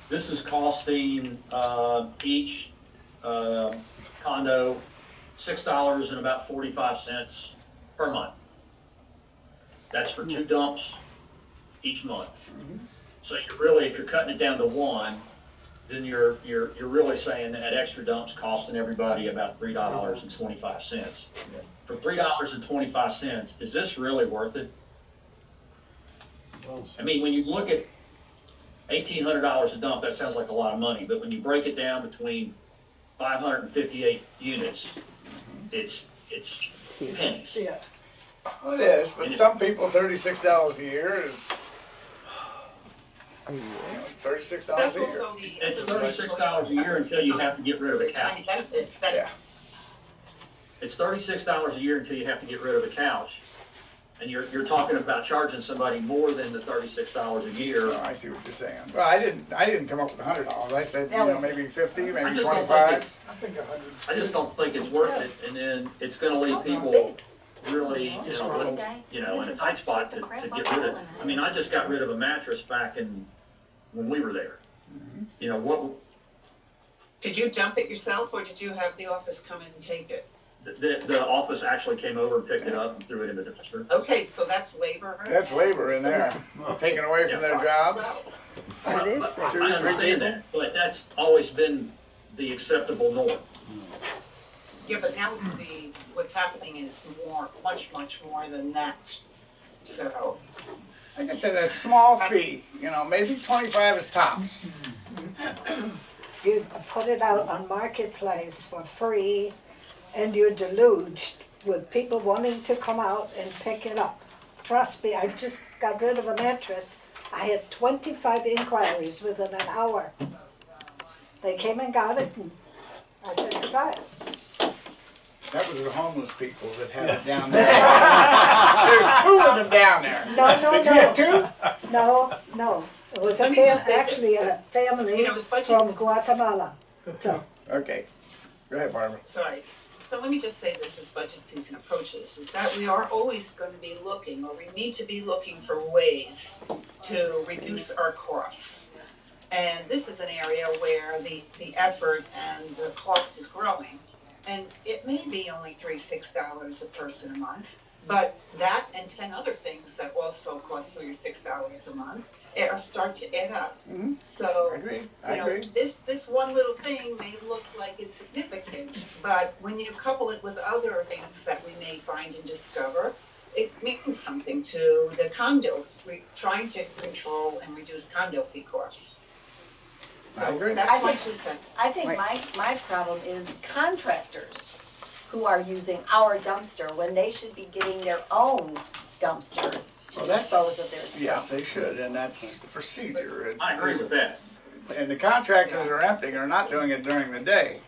this is costing each condo $6.45 per month. That's for 2 dumps each month. So you're really, if you're cutting it down to 1, then you're really saying that extra dump's costing everybody about $3.25. For $3.25, is this really worth it? I mean, when you look at $1,800 a dump, that sounds like a lot of money, but when you break it down between 558 units, it's pennies. Yeah. Well, it is, but some people, $36 a year is. $36 a year. It's $36 a year until you have to get rid of a couch. Benefits that. It's $36 a year until you have to get rid of a couch. And you're talking about charging somebody more than the $36 a year. Oh, I see what you're saying. Well, I didn't come up with $100. I said, maybe 50, maybe I 25. I just don't think it's worth it, and then it's gonna leave people really, in a tight spot to get rid of. I mean, I just got rid of a mattress back when we were there. What? Did you dump it yourself, or did you have the office come in and take it? The office actually came over and picked it up and threw it in the dumpster. Okay, so that's labor. That's labor in there, taken away from their jobs. It is. I understand that, but that's always been the acceptable norm. Yeah, but now what's happening is much more than that. So. Like I said, a small fee, maybe 25 is tops. You put it out on Marketplace for free, and you're deluged with people wanting to come out and pick it up. Trust me, I just got rid of a mattress. I had 25 inquiries within an hour. They came and got it, and I said goodbye. That was the homeless people that had it down there. There's 2 of them down there. No. Did you have 2? No. It was Let me just say actually a family from Guatemala. So. Okay. Go ahead, Barbara. Sorry. So let me just say this as budget season approaches, is that we are always going to be looking, or we need to be looking for ways to reduce our costs. And this is an area where the effort and the cost is growing. And it may be only $6 a person a month, But that and 10 other things that also cost $3 or $6 a month start to add up. So, I agree. This one little thing may look like it's significant, but when you couple it with other things that we may find and discover, it means something to the condo, trying to control and reduce condo fee costs. So I agree. that's my 2 cents. I think my problem is contractors who are using our dumpster when they should be getting their own dumpster to dispose of their stuff. Yes, they should, and that's the procedure. I agree with that. And the contractors are emptying are not doing it during the day.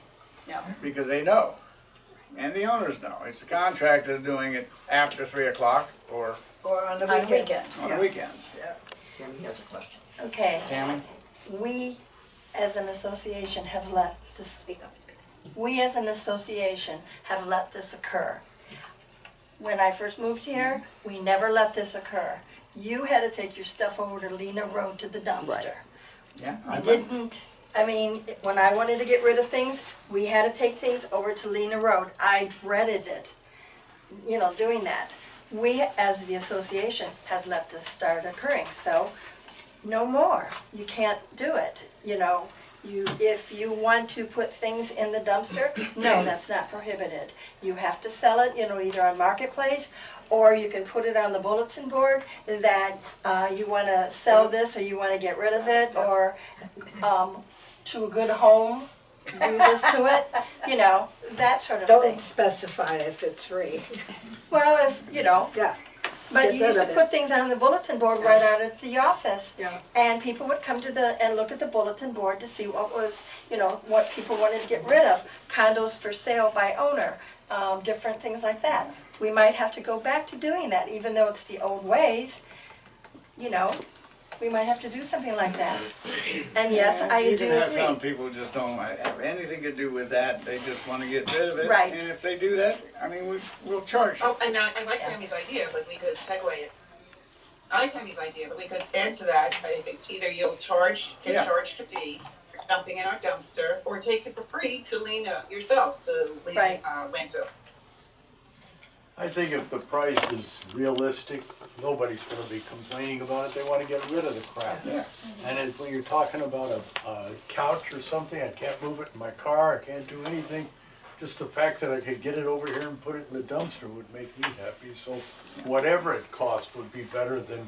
No. Because they know. And the owners know. It's the contractor doing it after 3 o'clock or on the On weekends. weekends. on the weekends. Tammy has a question. Okay, Tammy? we as an association have let this, Speak up, speak up. we as an association have let this occur. When I first moved here, we never let this occur. You had to take your stuff over to Lena Road to the dumpster. Yeah. You didn't, I mean, when I wanted to get rid of things, we had to take things over to Lena Road. I dreaded it, doing that. We, as the association, has let this start occurring, so no more. You can't do it, if you want to put things in the dumpster, no, that's not prohibited. You have to sell it, either on Marketplace, or you can put it on the bulletin board that you want to sell this, or you want to get rid of it, or to a good home, do this to it, that sort of thing. Don't specify if it's free. Well, if, Yeah. but Get you used rid to of put it. things on the bulletin board right out at the office. Yeah. And people would come to and look at the bulletin board to see what was, what people wanted to get rid of. Condos for sale by owner, different things like that. We might have to go back to doing that, even though it's the old ways, we might have to do something like that. And yes, I do You can have some agree. people who just don't have anything to do with that. They just want to get rid of it. Right. And if they do that, we'll charge you. Oh, and I like Tammy's idea, but we could segue it. I like Tammy's idea, but we could add to that, I think either you'll get charged a fee for dumping in our dumpster, or take it for free to Lena yourself, to Lena Right. landfill. I think if the price is realistic, nobody's gonna be complaining about it, they wanna get rid of the crap. Yeah. And when you're talking about a couch or something, I can't move it in my car, I can't do anything, just the fact that I could get it over here and put it in the dumpster would make me happy, so whatever it cost would be better than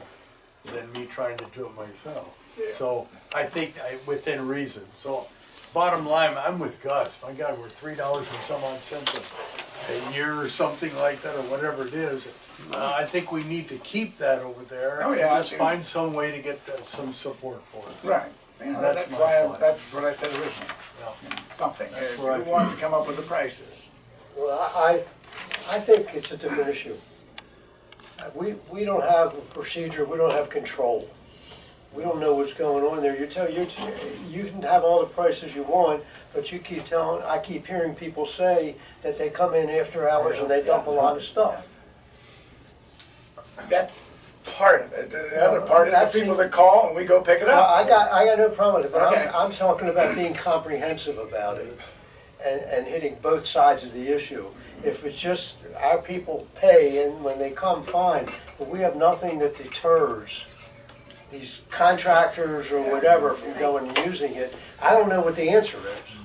me trying to do it myself. So I think within reason, so bottom line, I'm with Gus, my God, we're $3 and some odd cents a year or something like that, or whatever it is. I think we need to keep that over there. Oh, yeah, And I just do. find some way to get some support for it. Right. Yeah, That's that's my why, thought. that's what I said originally. Yeah. Something. That's where I Who feel. wants to come up with the prices? Well, I think it's a different issue. We don't have a procedure, we don't have control. We don't know what's going on there. You can have all the prices you want, but I keep hearing people say that they come in after hours and they dump a lot of stuff. That's part of it. The other part is the people that call and we go pick it up. I got no problem with it, but Okay. I'm talking about being comprehensive about it and hitting both sides of the issue. If it's just our people pay and when they come, fine, but we have nothing that deters these contractors or whatever from going and using it. I don't know what the answer is.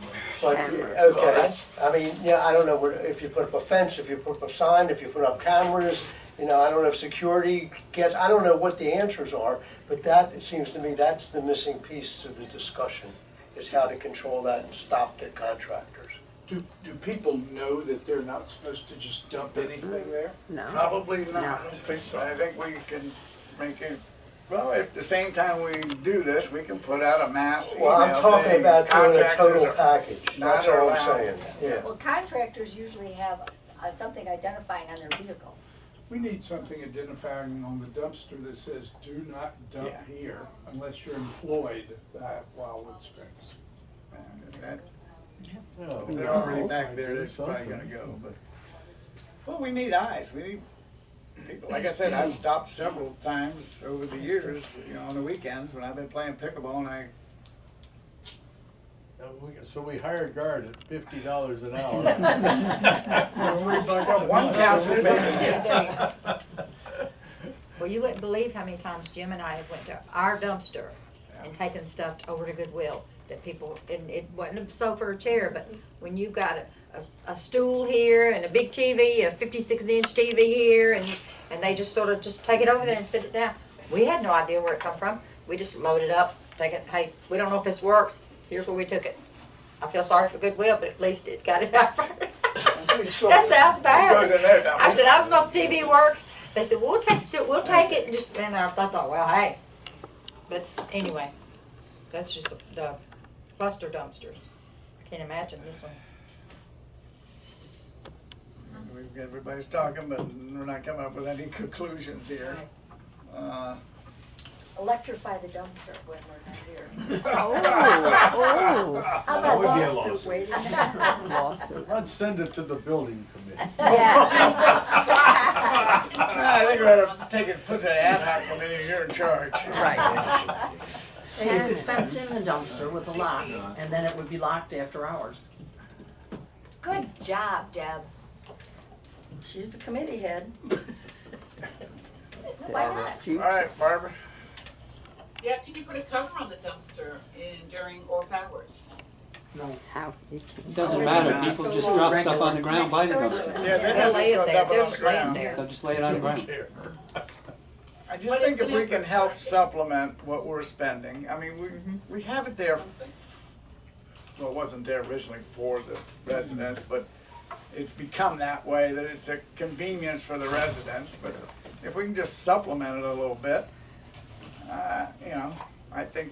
But, okay, I don't know if you put up a fence, if you put up a sign, if you put up cameras, I don't know if security gets, I don't know what the answers are, but it seems to me that's the missing piece to the discussion, is how to control that and stop the contractors. Do people know that they're not supposed to just dump anything there? No. Probably not. I don't think so. I think we can make it, well, if the same time we do this, we can put out a mass email Well, I'm talking saying about doing a total contractors package, not that's all I'm allowed. saying, yeah. Well, contractors usually have something identifying on their vehicle. We need something identifying on the dumpster that says, do not dump here unless you're employed by Wildewood Springs. If they're already back there, they're probably gonna go, but, well, we need eyes, we need people. Like I said, I've stopped several times over the years, on the weekends when I've been playing pickleball and So we hire a guard at $50 an hour. I got One counts for Well, you wouldn't believe how many times Jim and I have went to our dumpster and taken stuff over to Goodwill that people, and it wasn't a sofa or a chair, but when you got a stool here and a big TV, a 56-inch TV here, and they just sort of just take it over there and sit it down. We had no idea where it come from. We just load it up, take it, hey, we don't know if this works, here's where we took it. I feel sorry for Goodwill, but at least it got it out. That sounds bad. I said, I don't know if TV works. They said, we'll take it, and I thought, well, hey. But anyway, that's just the cluster dumpsters. I can't imagine this one. Everybody's talking, but we're not coming up with any conclusions here. Electrify the dumpster when we're not here. Oh. How That about would be a lawsuit waiting? Lawsuit. Let's send it to the building committee. I think we ought to take it, put the ad hoc committee, you're in charge. Right. And you could fence in the dumpster with a lock, and then it would be locked after hours. Good job, Deb. She's the committee head. Why not? All right, Barbara. Yeah, can you put a cover on the dumpster during off hours? No. How? It doesn't matter, people just drop stuff on the ground by the dumpster. Yeah, They'll lay it there, they'll just lay it there. They'll just lay it on the ground. I just think if we can help supplement what we're spending, I mean, we have it there, well, it wasn't there originally for the residents, but it's become that way, that it's a convenience for the residents, but if we can just supplement it a little bit, you know, I think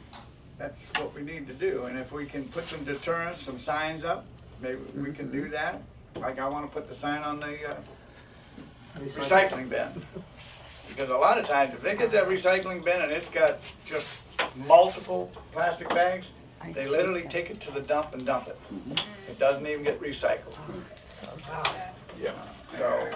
that's what we need to do. And if we can put some deterrents, some signs up, maybe we can do that. Like I want to put the sign on the recycling bin. Because a lot of times, if they get that recycling bin and it's got just multiple plastic bags, they literally take it to the dump and dump it. It doesn't even get recycled. Yeah. So,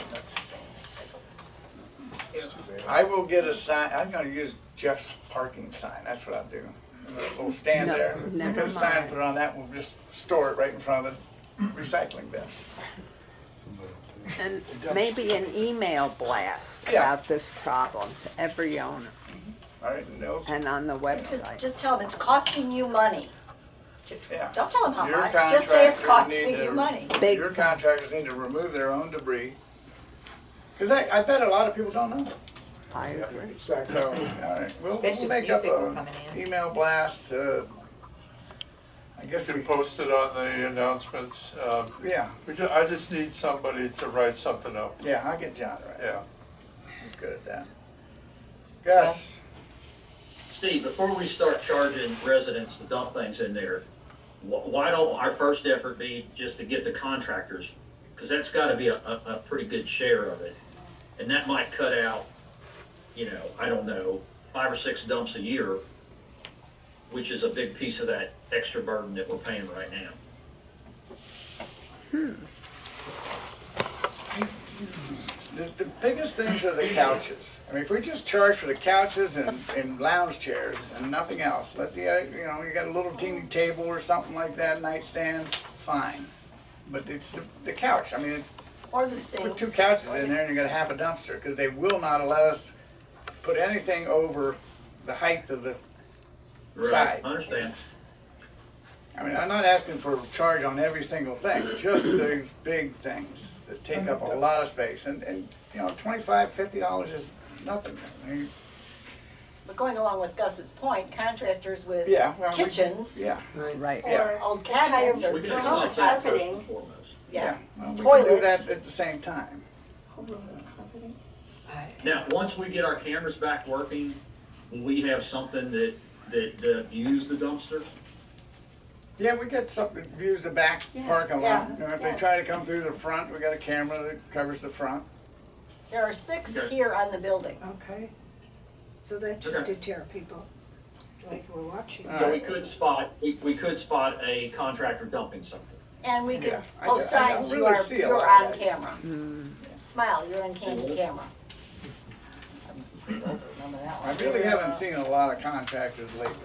I will get a sign, I'm gonna use Jeff's parking sign, that's what I'll do. A little stand there, get a sign, put it on that, and we'll just store it right in front of the recycling bin. And maybe an email blast Yeah. about this problem to every owner. All right, no. And on the website. Just tell them it's costing you money. Yeah. Don't tell them how Your much, just say it's contractors costing need you to- money. Your contractors need to remove their own debris. Because I bet a lot of people don't know. I agree. Exactly. So, all right, we'll Especially make with new up people a coming in. email blast, I guess You we, can post it on the announcements. yeah, I just need somebody to write something up. yeah, I'll get John right. Yeah. He's good at that. Gus? Steve, before we start charging residents to dump things in there, why don't our first effort be just to get the contractors? Because that's gotta be a pretty good share of it. And that might cut out, you know, I don't know, 5 or 6 dumps a year, which is a big piece of that extra burden that we're paying right now. The biggest things are the couches. I mean, if we just charge for the couches and lounge chairs and nothing else, let the, you know, you got a little teeny table or something like that, nightstand, fine. But it's the couch. I mean, Or the same. put 2 couches in there and you got half a dumpster, because they will not let us put anything over the height of the side. I understand. I mean, I'm not asking for a charge on every single thing, just those big things that take up a lot of space. And you know, $25, $50 is nothing. I mean, But going along with Gus's point, contractors with yeah, well, kitchens yeah, Right. or old cabinets or We can rooms install of that first carpeting, and foremost. yeah. Well, we can do toilets. that at the same time. Rooms of carpeting. Now, once we get our cameras back working, will we have something that views the dumpster? Yeah, we got something, views the back parking lot. You know, if they try to come through the front, we got a camera that covers the front. There are 6 here on the building. Okay, so that should deter people, like we're watching. So we could spot a contractor dumping something. And we could Yeah, I post don't signs, really you see a are, you're lot on of that. camera. Smile, you're on candid camera. Remember that I one. really haven't seen a lot of contractors lately.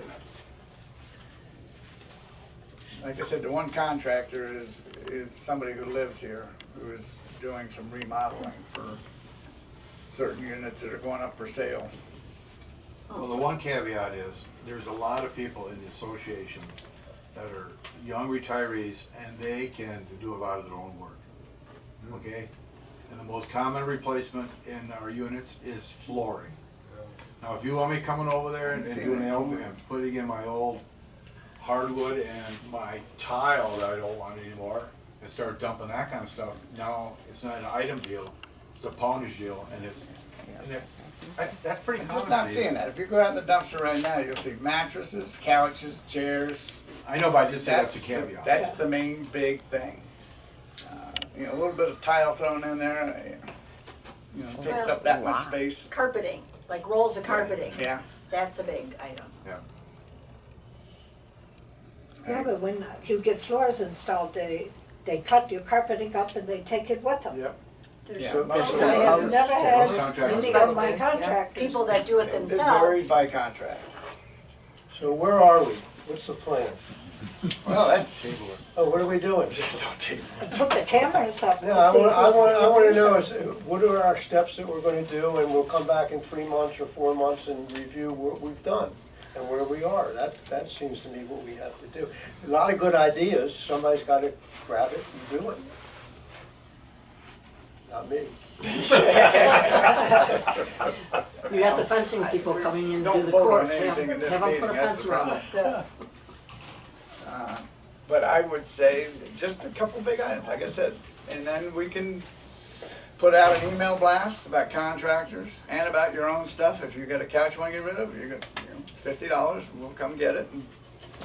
Like I said, the one contractor is somebody who lives here, who is doing some remodeling for certain units that are going up for sale. Well, the one caveat is, there's a lot of people in the association that are young retirees, and they can do a lot of their own work, okay? And the most common replacement in our units is flooring. Now, if you want me coming over there and doing and putting in my old hardwood and my tile that I don't want anymore, and start dumping that kind of stuff, now it's not an item deal, it's a poundage deal, and that's pretty common. I'm just not seeing that. If you go out in the dumpster right now, you'll see mattresses, couches, chairs. I know, but I did say that's a caveat. That's the main big thing. You know, a little bit of tile thrown in there, you know, takes up that much space. Carpeting, like rolls of carpeting. Yeah. That's a big item. Yeah. Yeah, but when you get floors installed, they cut your carpeting up and they take it with them. Yep. So I have never had any of my contractors. People that do it It themselves. varies by contract. So where are we? What's the plan? Well, that's. Oh, what are we doing? Don't take Put the cameras up to Yeah, see. I want to know is, what are our steps that we're going to do, and we'll come back in 3 months or 4 months and review what we've done and where we are. That seems to me what we have to do. A lot of good ideas, somebody's got to grab it and do it. Not me. You got the fencing people coming in to do Don't the vote on courts, have anything in this them put meeting, a that's fence the around problem. it. But I would say just a couple big items, like I said, and then we can put out an email blast about contractors and about your own stuff. If you got a couch you want to get rid of, you got $50, we'll come get it, and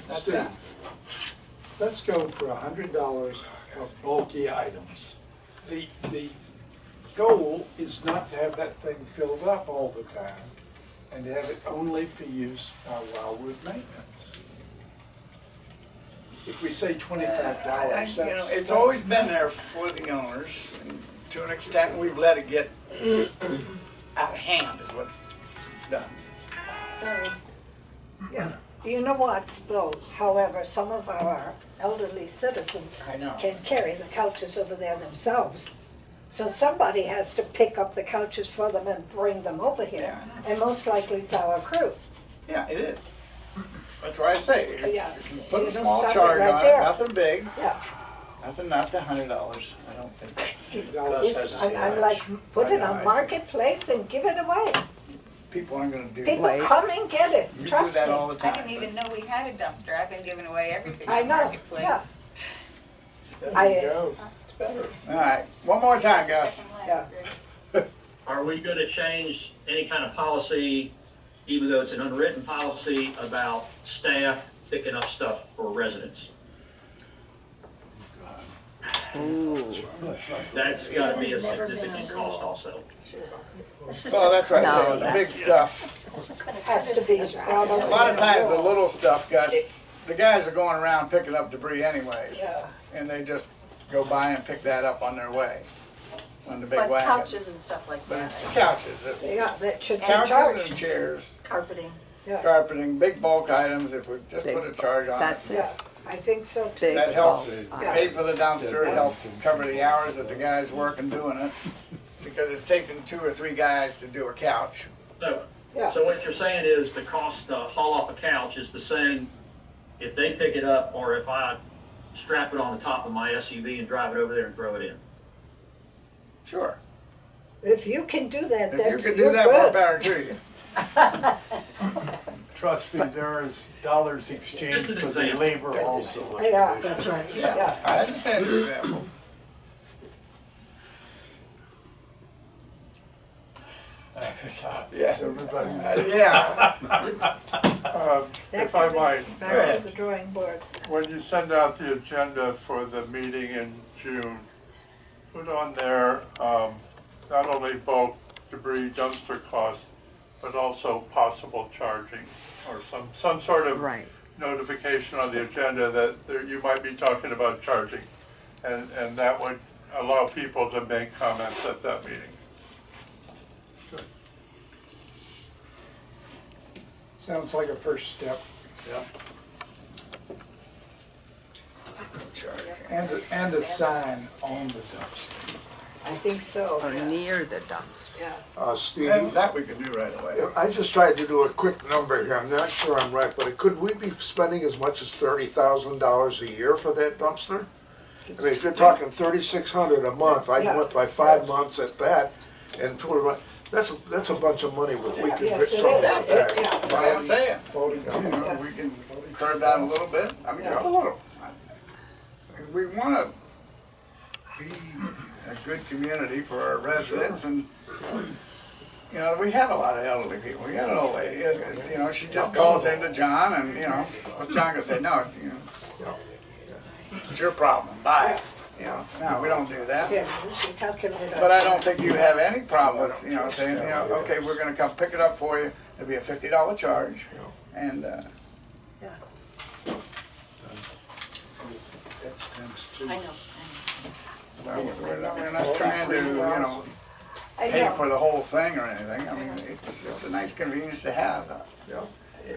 that's Steve, that. let's go for $100 for bulky items. The goal is not to have that thing filled up all the time and to have it only for use by Wildewood maintenance. If we say $25, that's. You know, it's always been there for the owners, and to an extent, we've let it get out of hand is what's done. Sorry. Yeah. You know what, Bill? However, some of our elderly citizens can carry the couches over there themselves. So somebody has to pick up the couches for them and bring them over here. And most likely it's our crew. Yeah, it is. That's why I say, Yeah. you can put You a don't small stop it charge right on there. it, nothing big. Yeah. Nothing, not the $100. I don't think that's. I'm like, put it on Marketplace and give it away. People aren't gonna do People that. come and get it, You do trust that me. all the I time. didn't even know we had a dumpster. I've been giving away everything I on know, Marketplace. yeah. There you go. It's better. All right, one more time, Gus. Yeah. Are we gonna change any kind of policy, even though it's an unwritten policy, about staff picking up stuff for residents? That's gotta be a significant cost also. Well, that's right, so the big stuff. Has to be brought over. A lot of times the little stuff, Gus, the guys are going around picking up debris anyways. Yeah. And they just go by and pick that up on their way, on the big But wagon. couches and stuff like But that. it's couches. Yeah, that should be Couches charged. and chairs, Carpeting. Yeah. carpeting, big bulk items, if we just put a charge on it. Yeah, I think so too. That helps Yeah. pay for the dumpster, it helps cover the hours that the guys work and doing it. Because it's taking 2 or 3 guys to do a couch. So, Yeah. so what you're saying is the cost to haul off a couch is the same if they pick it up or if I strap it on the top of my SUV and drive it over there and throw it in? Sure. If you can do that, If you that's, can do you're that, more good. power to you. Trust me, there is dollars exchanged for the labor also. Yeah. That's right. Yeah, I understand your example. Yeah. Everybody. Yeah. If I might, Back to the drawing board. when you send out the agenda for the meeting in June, put on there, not only bulk debris dumpster costs, but also possible charging, or some sort of notification on the agenda that you might be talking about charging. And that would allow people to make comments at that meeting. Sounds like a first step. And a sign on the dumpster. I think so. Or near the dumpster. Yeah. Steve? That we can do right away. I just tried to do a quick number here, I'm not sure I'm right, but could we be spending as much as $30,000 a year for that dumpster? I mean, if you're talking $3,600 a month, I went by 5 months at that, and that's a bunch of money if we could get Yes, it some of is. that back. That's what I'm saying. You know, we can curb that a little bit, I mean, just a little. We wanna be a good community for our residents, and, you know, we have a lot of elderly people. We got an old lady, you know, she just calls into John, and, you know, what's John gonna say? No, you know, it's your problem, buy it. You know, no, we don't do that. Yeah, we should calculate our. But I don't think you have any problem with, you know, saying, you know, okay, we're gonna come pick it up for you. It'll be a $50 charge, and, That's times two. I know. so we're not trying to, you know, pay for the whole thing or anything. I mean, it's a nice convenience to have.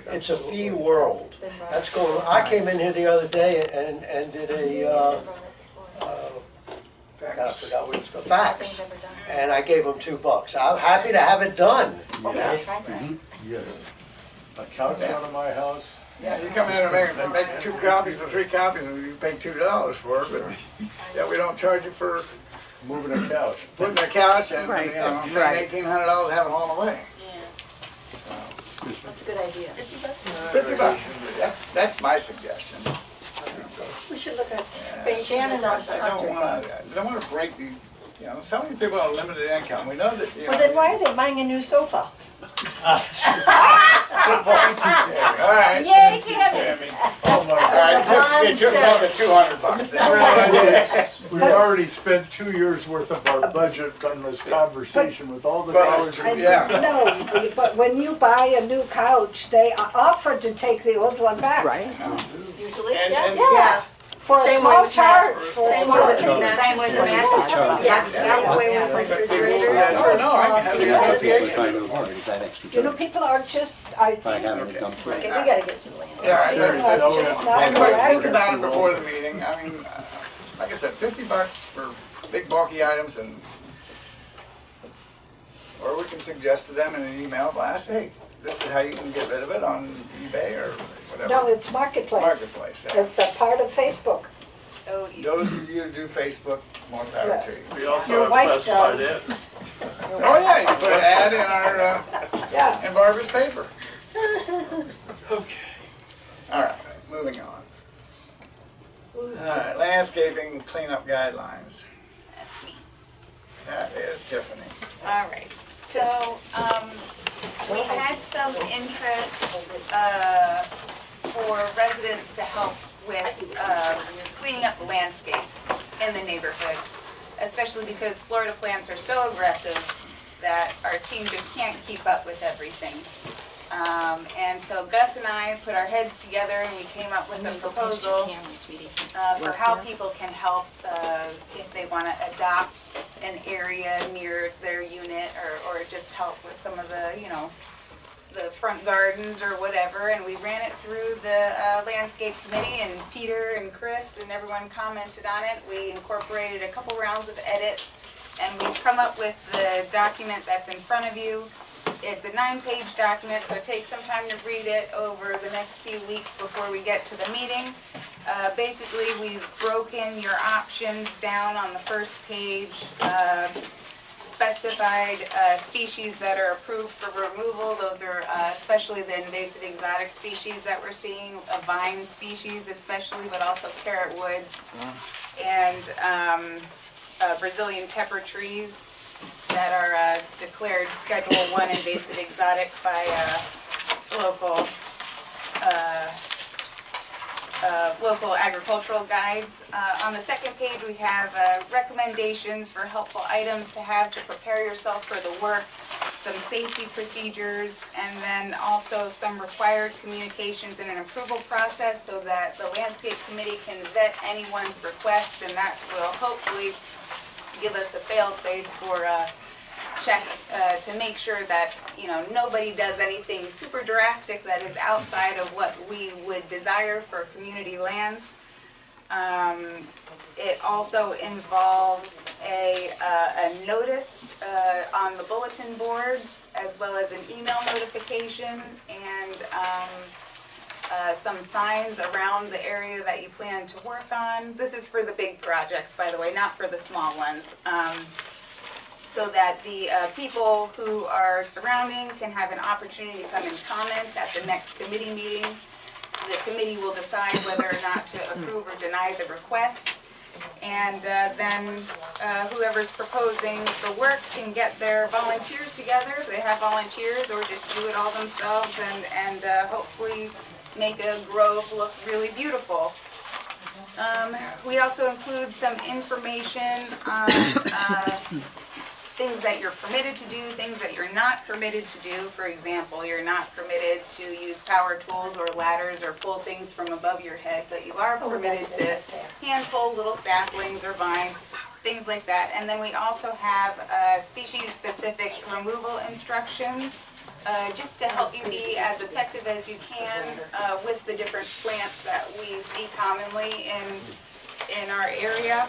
It's a fee world. That's going, I came in here the other day and did a, God, I forgot what it's called, fax. And I gave them $2. I'm happy to have it done. Yes. A couch out of my house. Yeah, you come in and make 2 copies or 3 copies, and you pay $2 for it, but, yeah, we don't charge you for moving a couch. putting a couch and, Right. you know, Right. paying $1,800 to have it hauled away. That's a good idea. $50. That's my suggestion. We should look at space. Shannon knows I don't wanna break these, you know, some of these people are limited income. We know that, you know. Well, then why are they buying a new sofa? Good point. All right. Yay, Tammy! Oh my All God. right, it just cost us $200 then. We've already spent 2 years' worth of our budget on this conversation with all the dollars. No, but when you buy a new couch, they offer to take the old one back. Right. Usually, And- yeah. and- Yeah, for a Same small way with charge. mattresses. For a Same small way with fee. mattresses. Same way with mattresses. Yeah, same way with refrigerators. No, I can have the People association. trying to avoid is that extra You know, charge people are just, I by think, having a dumpster. Okay, we gotta get to the land. Yeah, all right. people are just not And think proactive. about it before the meeting. I mean, like I said, $50 for big bulky items, and, or we can suggest to them in an email blast, hey, this is how you can get rid of it on eBay or whatever. No, it's Marketplace. Marketplace, yeah. It's a part of Facebook. So easy. Those of you who do Facebook, more power to you. We also Your have wife classified does. ads. Oh, yeah, you put an ad in our, Yeah. in Barbara's paper. Okay. All right, moving on. All right, landscaping cleanup guidelines. That's me. That is Tiffany. All right, so, we had some interest, for residents to help with, cleaning up the landscape in the neighborhood, especially because Florida plants are so aggressive that our team just can't keep up with everything. And so Gus and I put our heads together and we came up with a proposal for how people can help if they want to adopt an area near their unit, or just help with some of the, you know, the front gardens or whatever. And we ran it through the landscape committee, and Peter and Chris and everyone commented on it. We incorporated a couple rounds of edits, and we've come up with the document that's in front of you. It's a 9-page document, so take some time to read it over the next few weeks before we get to the meeting. Basically, we've broken your options down on the first page, specified species that are approved for removal. Those are especially the invasive exotic species that we're seeing, vine species especially, but also carrot woods, and Brazilian pepper trees that are declared Schedule 1 invasive exotic by local agricultural guides. On the second page, we have recommendations for helpful items to have to prepare yourself for the work, some safety procedures, and then also some required communications in an approval process so that the landscape committee can vet anyone's requests, and that will hopefully give us a fail-safe for check to make sure that, you know, nobody does anything super drastic that is outside of what we would desire for community lands. It also involves a notice on the bulletin boards, as well as an email notification, and some signs around the area that you plan to work on. This is for the big projects, by the way, not for the small ones. So that the people who are surrounding can have an opportunity to come and comment at the next committee meeting. The committee will decide whether or not to approve or deny the request. And then whoever's proposing the work can get their volunteers together. They have volunteers, or just do it all themselves, and hopefully make a grove look really beautiful. We also include some information on things that you're permitted to do, things that you're not permitted to do. For example, you're not permitted to use power tools or ladders or pull things from above your head, but you are permitted to hand pull little saplings or vines, things like that. And then we also have species-specific removal instructions, just to help you be as effective as you can with the different plants that we see commonly in our area.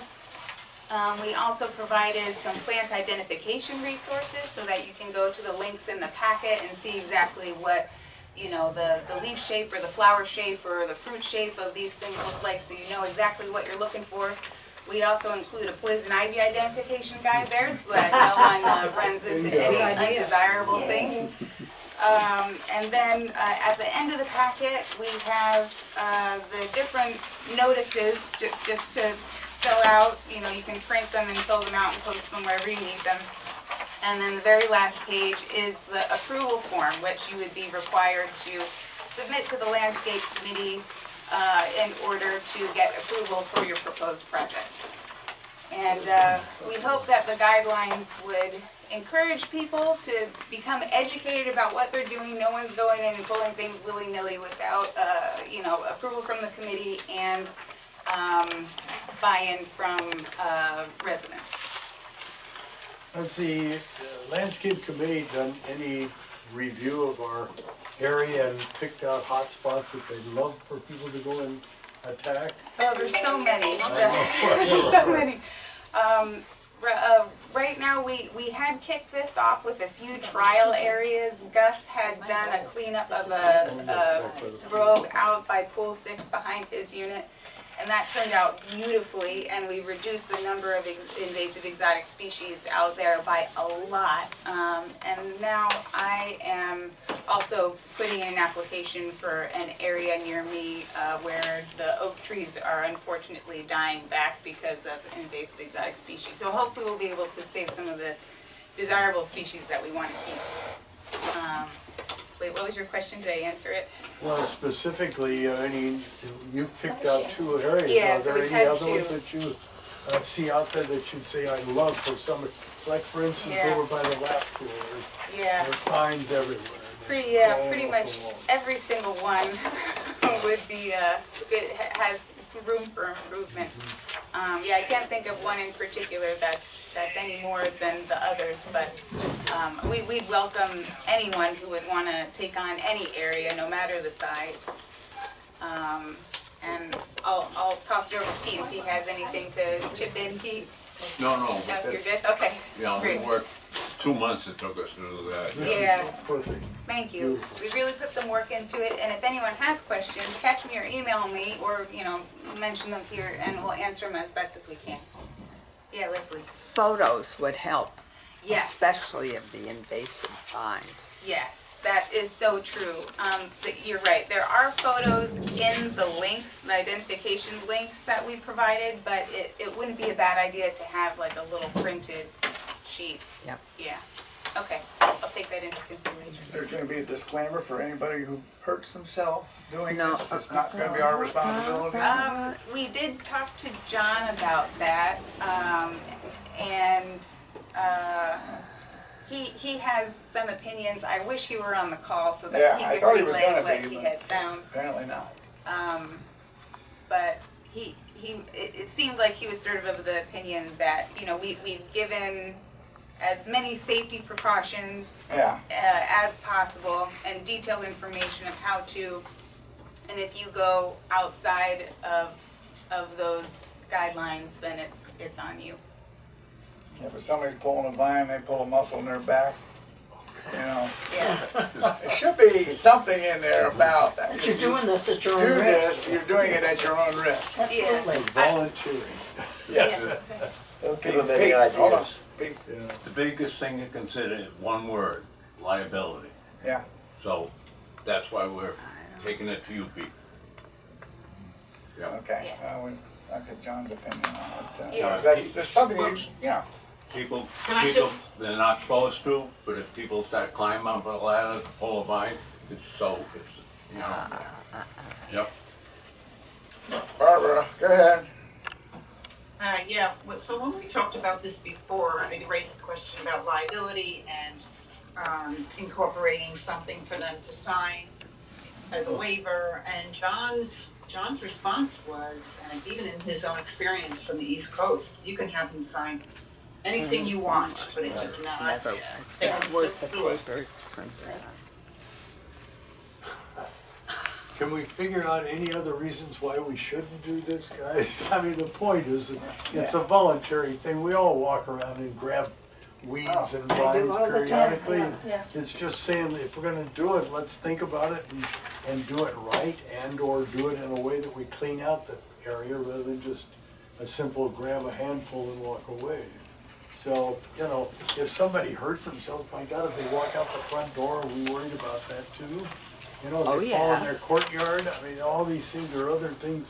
We also provided some plant identification resources so that you can go to the links in the packet and see exactly what, you know, the leaf shape or the flower shape or the fruit shape of these things look like, so you know exactly what you're looking for. We also include a poison ivy identification guide there so that no one runs into any undesirable things. And then at the end of the packet, we have the different notices just to fill out. You know, you can print them and fill them out and post them wherever you need them. And then the very last page is the approval form, which you would be required to submit to the landscape committee in order to get approval for your proposed project. And we hope that the guidelines would encourage people to become educated about what they're doing. No one's going in and pulling things willy-nilly without, you know, approval from the committee and buy-in from residents. Has the landscape committee done any review of our area and picked out hot spots that they'd love for people to go and attack? Oh, there's so many. There's so many. Right now, we had kicked this off with a few trial areas. Gus had done a cleanup of a grove out by Pool 6 behind his unit, and that turned out beautifully, and we reduced the number of invasive exotic species out there by a lot. And now I am also putting in an application for an area near me where the oak trees are unfortunately dying back because of invasive exotic species. So hopefully we'll be able to save some of the desirable species that we want to keep. Wait, what was your question? Did I answer it? Well, specifically, I mean, you picked out 2 areas. Yeah, Are so there we've any had other 2. ones that you see out there that you'd say I'd love for somebody, like for instance, Yeah. over by the lap pool, Yeah. there are pines everywhere. Pretty much every single one would be, it has room for improvement. Yeah, I can't think of one in particular that's any more than the others, but we'd welcome anyone who would want to take on any area, no matter the size. And I'll toss it over to Pete if he has anything to chip in. Pete? No, No, you're good? Okay. Yeah, Great. we worked 2 months it took us to do that. Yeah. Perfect. Thank you. We really put some work into it, and if anyone has questions, catch me or email me, or, you know, mention them here, and we'll answer them as best as we can. Yeah, Leslie? Photos would help. Yes. Especially of the invasive vines. Yes, that is so true. You're right. There are photos in the links, the identification links that we provided, but it wouldn't be a bad idea to have like a little printed sheet. Yep. Yeah. Okay, I'll take that into consideration. Is there going to be a disclaimer for anybody who hurts themselves doing No. this? It's not going to be our responsibility? We did talk to John about that, and he has some opinions. I wish he were on the call so that Yeah, he I could thought he was relay gonna what be, he but had found. Apparently not. But it seemed like he was sort of the opinion that, you know, we've given as many safety precautions as possible and detailed information of how to, and if you go outside of of those guidelines, then it's on you. Yeah, if somebody's pulling a vine, they pull a muscle in their back, you know. Yeah. There should be something in there about that. But you're doing this at your own Do risk. this, you're doing it at your own risk. Absolutely. Volunteering. Yes. Don't give them any Pete, hold on. ideas. Pete. The biggest thing to consider is one word, liability. Yeah. So that's why we're taking it to you people. Yeah. Okay, I'll get John's opinion on it. Yeah. That's something, yeah. People, Can I just- they're not supposed to, but if people start climbing up a ladder to pull a vine, it's, you know. Yep. Barbara, go ahead. Yeah, so when we talked about this before, I raised the question about liability and incorporating something for them to sign as a waiver, and John's response was, and even in his own experience from the East Coast, you can have him sign anything you want, but it does not. Never, it's not worth the paper it's printed on. Can we figure out any other reasons why we shouldn't do this, guys? I mean, the point is, it's a voluntary thing. We all walk around and grab weeds and vines all the time, periodically. yeah. It's just saying that if we're gonna do it, let's think about it and do it right, and or do it in a way that we clean out the area rather than just a simple grab a handful and walk away. So, you know, if somebody hurts themselves, my God, if they walk out the front door, are we worried about that too? You know, Oh, they fall yeah. in their courtyard. I mean, all these things are other things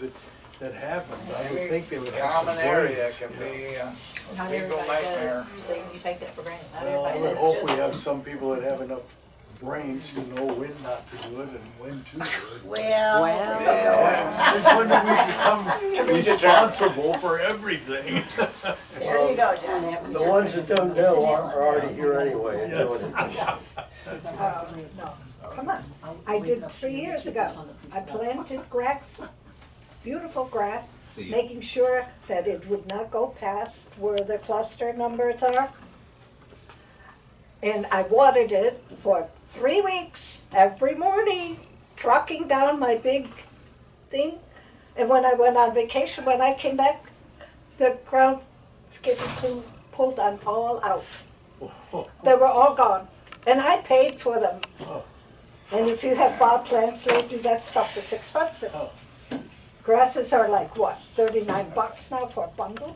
that happen. I would think they would have some Common area brains, can you know. be Not a legal everybody nightmare. does, you take that for granted, not Well, I everybody would does. hope It's we just- have some people that have enough brains to know when not to do it and when to do it. Well. And when do we become responsible for everything? There you go, John. The ones that don't know are already here anyway and doing it. No, come on. I did 3 years ago. I planted grass, beautiful grass, making sure that it would not go past where the cluster numbers are. And I watered it for 3 weeks, every morning, trucking down my big thing. And when I went on vacation, when I came back, the ground skipping pulled them all out. They were all gone. And I paid for them. And if you have bog plants lately, that stuff is expensive. Grasses are like, what, $39 now for a bundle?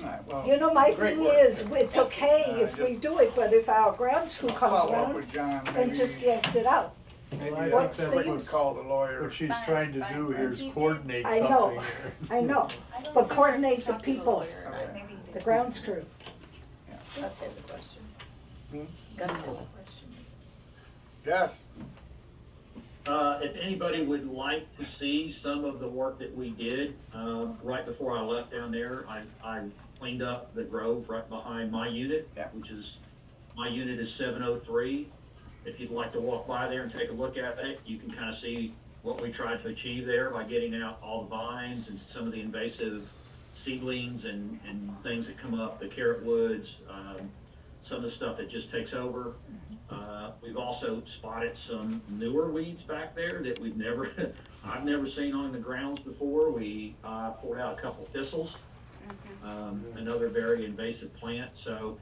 Alright, well, You know, my great thing work. is, it's okay if we do it, but if our grounds crew comes Follow up around with John, and maybe, just yanks it out. maybe Well, I What's think the that would use? call the lawyer. what she's trying to do here is coordinate I something know. here. I know, but coordinate the people, Okay. the grounds crew. Gus has a question. Hmm? Gus has a question. Yes. If anybody would like to see some of the work that we did, right before I left down there, I cleaned up the grove right behind my unit, which is, my unit is 703. If you'd like to walk by there and take a look at it, you can kind of see what we tried to achieve there by getting out all the vines and some of the invasive seedlings and things that come up, the carrot woods, some of the stuff that just takes over. We've also spotted some newer weeds back there that I've never seen on the grounds before. We pulled out a couple thistles, another very invasive plant. So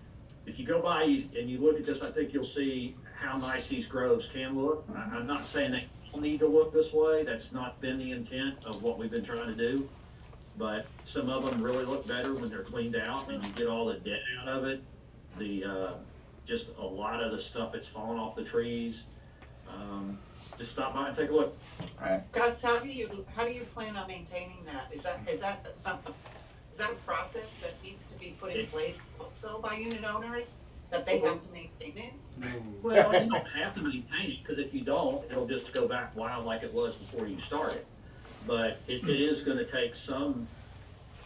if you go by and you look at this, I think you'll see how nice these groves can look. I'm not saying they all need to look this way. That's not been the intent of what we've been trying to do. But some of them really look better when they're cleaned out and you get all the dead out of it. Just a lot of the stuff that's fallen off the trees. Just stop by and take a look. Gus, how do you plan on maintaining that? Is that a process that needs to be put in place also by unit owners, that they have to maintain it? Well, you don't have to maintain it, because if you don't, it'll just go back wild like it was before you started. But it is gonna take some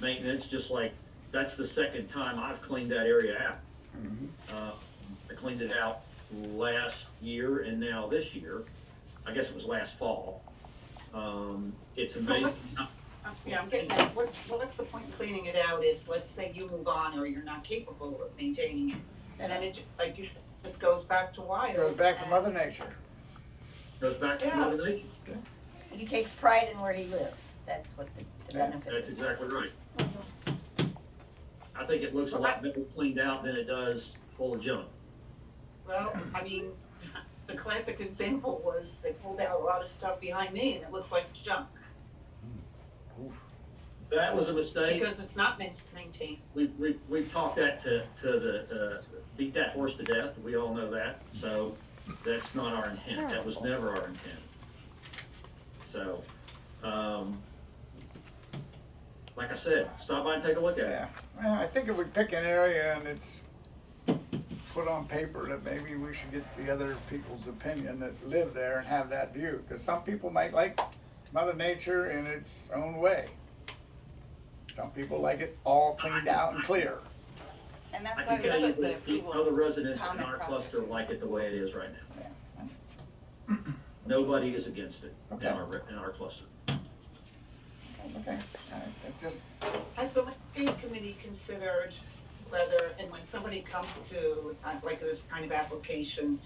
maintenance, just like, that's the second time I've cleaned that area out. I cleaned it out last year and now this year. I guess it was last fall. It's amazing. Yeah, I'm getting that. What's the point in cleaning it out is, let's say you move on or you're not capable of maintaining it, and then it, like you said, just goes back to wild. Goes back to Mother Nature. Goes back to Mother Nature. He takes pride in where he lives. That's what the benefit That's is. exactly right. I think it looks a lot better cleaned out than it does full of junk. Well, I mean, the classic example was they pulled out a lot of stuff behind me and it looks like junk That was a mistake. because it's not maintained. We've talked that beat that horse to death, we all know that, so that's not our intent, that was never our intent. So, like I said, stop by and take a look at it. Yeah, well, I think if we pick an area and it's put on paper that maybe we should get the other people's opinion that live there and have that view, because some people might like Mother Nature in its own way. Some people like it all cleaned out and clear. And I that's can why tell we you put the that the people other residents in comment our process. cluster like it the way it is right now. Nobody is against it in our cluster. Okay, it just, Has the landscape committee considered whether, and when somebody comes to, like this kind of application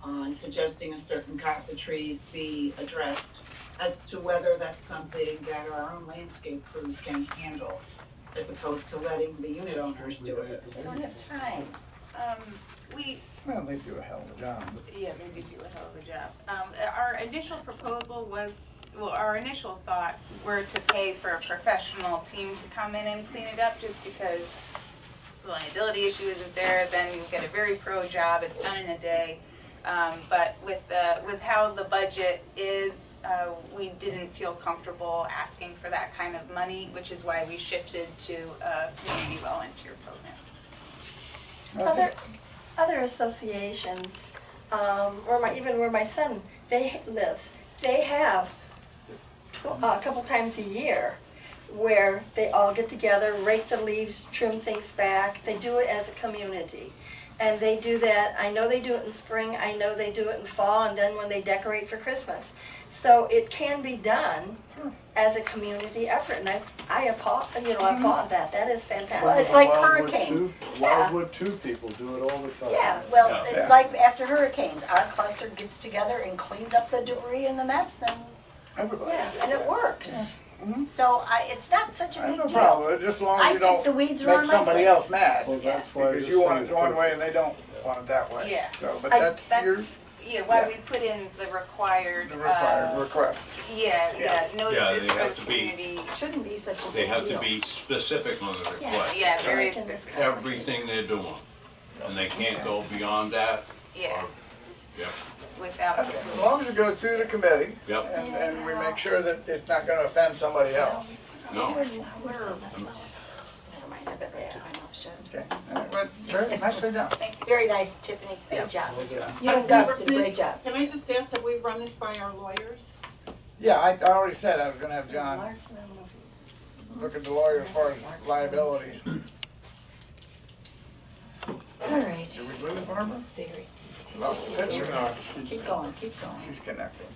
on suggesting a certain kinds of trees be addressed, as to whether that's something that our own landscape crews can handle, as opposed to letting the unit owners do it? They don't have time. well, they do a hell of a job. Yeah, they do a hell of a job. Our initial proposal was, well, our initial thoughts were to pay for a professional team to come in and clean it up, just because the liability issue isn't there, then you get a very pro job, it's done in a day. But with how the budget is, we didn't feel comfortable asking for that kind of money, which is why we shifted to a community volunteer program. Other associations, even where my son lives, they have a couple times a year where they all get together, rake the leaves, trim things back. They do it as a community. And they do that, I know they do it in spring, I know they do it in fall, and then when they decorate for Christmas. So it can be done as a community effort, and I applaud that, that is fantastic. Well, it's like Wildwood hurricanes. too- Wildwood too, people do it all the time. Yeah, well, it's like after hurricanes, our cluster gets together and cleans up the debris and the mess, and and it works. So it's not such a big no deal. problem, just as long as I you think the don't weeds are make on my somebody place. else mad. Well, that's why Because this you want thing it is one put- way and they don't want it that way. Yeah. So, but I- Why we put in the required, request. yeah, notices they for have the to be- community. It shouldn't be such a They big have deal. to be specific on the request. Yeah, very specific. Everything they're doing, and they can't go beyond that. Yeah. Yep, Without. As long as it goes through the committee, yep, and we make sure that it's not gonna offend somebody else. no. Never mind, I better keep my mouth shut. Okay, all right, well, very nicely done. Very nice, Tiffany, great job. You Have and we Gus run did a great this- job. Can I just ask, have we run this by our lawyers? Yeah, I already said I was gonna have John look at the lawyer as far as liabilities. All right. Did we lose Barbara? Very. Lost the picture? Keep going, keep going. She's connected.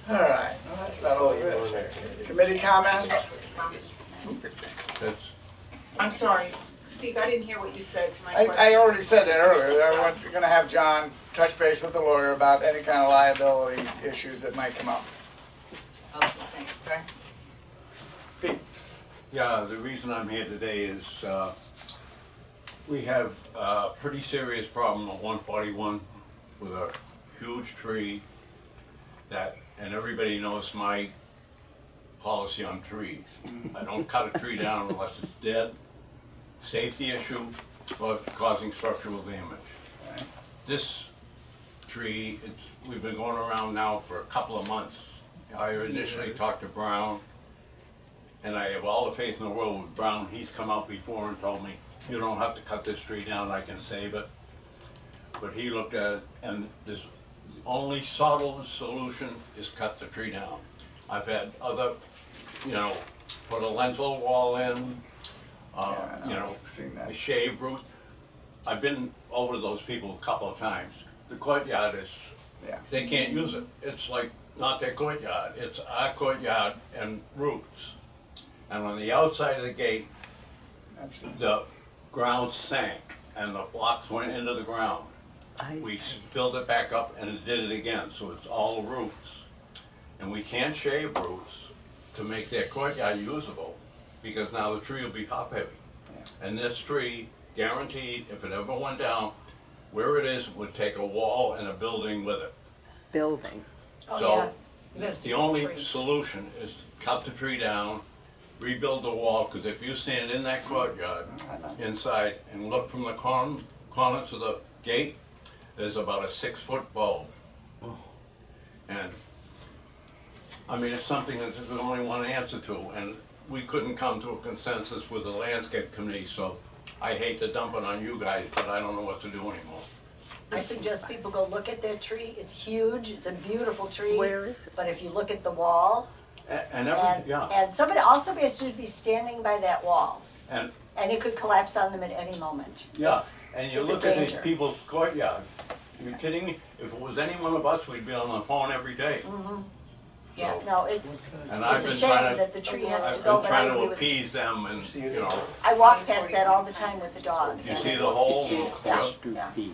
All right, well, that's about all there is. Committee comments? That's, I'm sorry, Steve, I didn't hear what you said to my I question. already said that earlier, that we're gonna have John touch base with the lawyer about any kind of liability issues that might come up. Okay, thanks. Okay? Pete? yeah, the reason I'm here today is, we have a pretty serious problem on 141 with a huge tree that, and everybody knows my policy on trees. I don't cut a tree down unless it's dead, safety issue, or causing structural damage. This tree, we've been going around now for a couple of months. I initially talked to Brown, and I have all the faith in the world with Brown. He's come out before and told me, you don't have to cut this tree down, I can save it. But he looked at it, and this only subtle solution is cut the tree down. I've had other, put a lentil wall in, a shave root. I've been over to those people a couple of times. The courtyard is, they can't use it. It's like not their courtyard, it's our courtyard and roots. And on the outside of the gate, the ground sank and the blocks went into the ground. We filled it back up and it did it again, so it's all roots. And we can't shave roots to make that courtyard usable, because now the tree will be top heavy. And this tree, guaranteed, if it ever went down, where it is, would take a wall and a building with it. Building. Oh, So, yeah. That's the the only tree. solution is to cut the tree down, rebuild the wall, because if you stand in that courtyard inside and look from the corner to the gate, there's about a 6-foot bulb. And, I mean, it's something that there's only one answer to, and we couldn't come to a consensus with the landscape committee, so I hate to dump it on you guys, but I don't know what to do anymore. I suggest people go look at their tree. It's huge, it's a beautiful tree. Where is it? But if you look at the wall, And and somebody, all somebody has to do is be standing by that wall, And, and it could collapse on them at any moment. yeah, It's- and you it's a look at these danger. people's courtyard, you kidding me? If it was any one of us, we'd be on the phone every day. Yeah, no, it's And I've a been shame trying to, that the tree has to I've go, been but I trying agree to with. appease them and, you know, I walk past that all the time with the dog. you and see the it's- hole? it's- Yeah, yeah.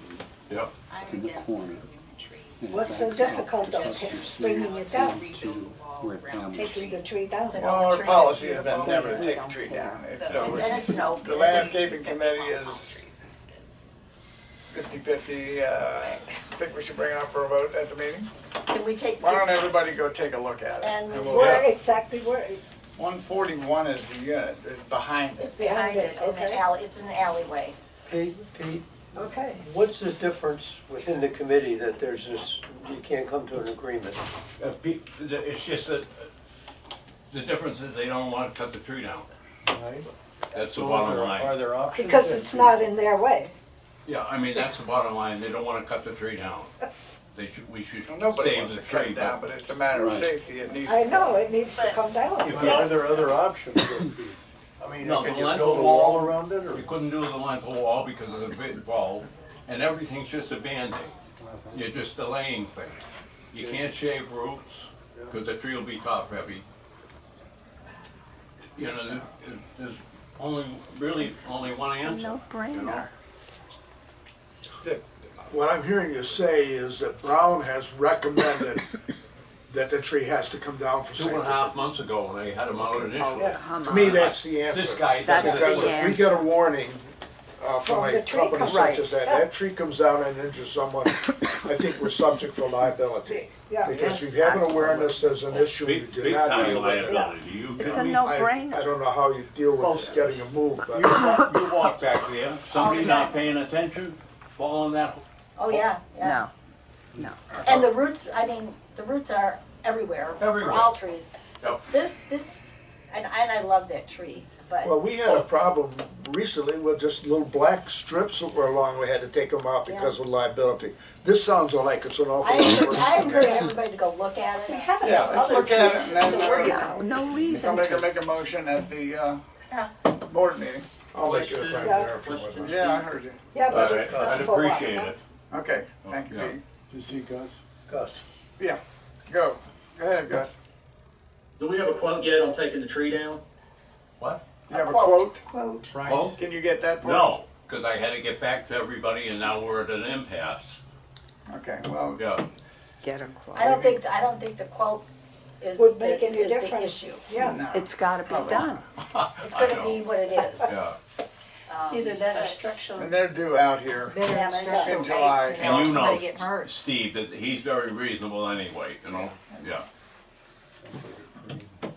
Yep. It's in the corner. What's so difficult about bringing it down, Where Pam taking the tree down? Well, our policy has been never to take the tree down. So And it's an oak. the landscaping committee is 50-50. I think we should bring it up for a vote at the meeting. Can we take? Why don't everybody go take a look at it? And we'll- Where exactly, where, 141 is the unit, it's behind it. It's behind it, in Okay. an alley, it's an alleyway. Pete, okay. what's the difference within the committee that there's this, you can't come to an agreement? It's just that, the difference is they don't want to cut the tree down. Right? That's the So bottom Are line. there options? Because it's not in their way. Yeah, I mean, that's the bottom line, they don't want to cut the tree down. We should Well, nobody save wants the to cut tree, it down, but but it's a matter of Right. safety, it needs. I know, it needs to come down. Are there other options? I mean, No, can the you lentil build a wall wall, around it, or? we couldn't do the lentil wall because of the big bulb, and everything's just a Band-Aid. You're just delaying things. You can't shave roots, because the tree will be top heavy. You know, there's really only one It's a answer. no-brainer. What I'm hearing you say is that Brown has recommended that the tree has to come down for safety. 2.5 months ago, when they had them out initially. Come To me, on. that's the answer. This guy That's doesn't. Because the if we answer. get a warning from From a the tree company company. such as that, that tree comes down and injures someone, I think we're subject for liability. Yeah. Because you have an awareness as an issue, you Big, do big not time deal with it. liability. You It's a kidding me? no-brainer. I don't know how you deal with getting a move, but. You walk back there, somebody not paying attention, falling that. Oh, yeah, yeah. No, no. And the roots, I mean, the roots are everywhere, for Everywhere. all trees. Yep. This, and I love that tree, but. Well, we had a problem recently with just little black strips that were along, we had to take them out because of liability. This sounds like it's an awful lot worse. I encourage everybody to go look at it. We have Yeah, let's other look at it trees and to worry then about. No reason somebody can to. make a motion at the Yeah. board meeting. I'll make it if I'm there for it. Yeah, I heard you. Yeah, but I'd it's not for what, appreciate huh? it. Okay, thank you, Yeah. Pete. You see, Gus? Gus? Yeah, go ahead, Gus. Do we have a quote yet on taking the tree down? What? You have a quote? Quote. Quote? Can you get that for us? No, because I had to get back to everybody and now we're at an impasse. Okay, well, Yeah. Get a quote. I don't think the quote is Would the, make any is the difference. issue. Yeah. no. It's gotta be done. It's gonna be what it is. Yeah. It's either that or structural. And they're due out here Better Yeah, than but it's in structural July. height, And you somebody know, getting hurt. Steve, that he's very reasonable anyway, you know? Yeah.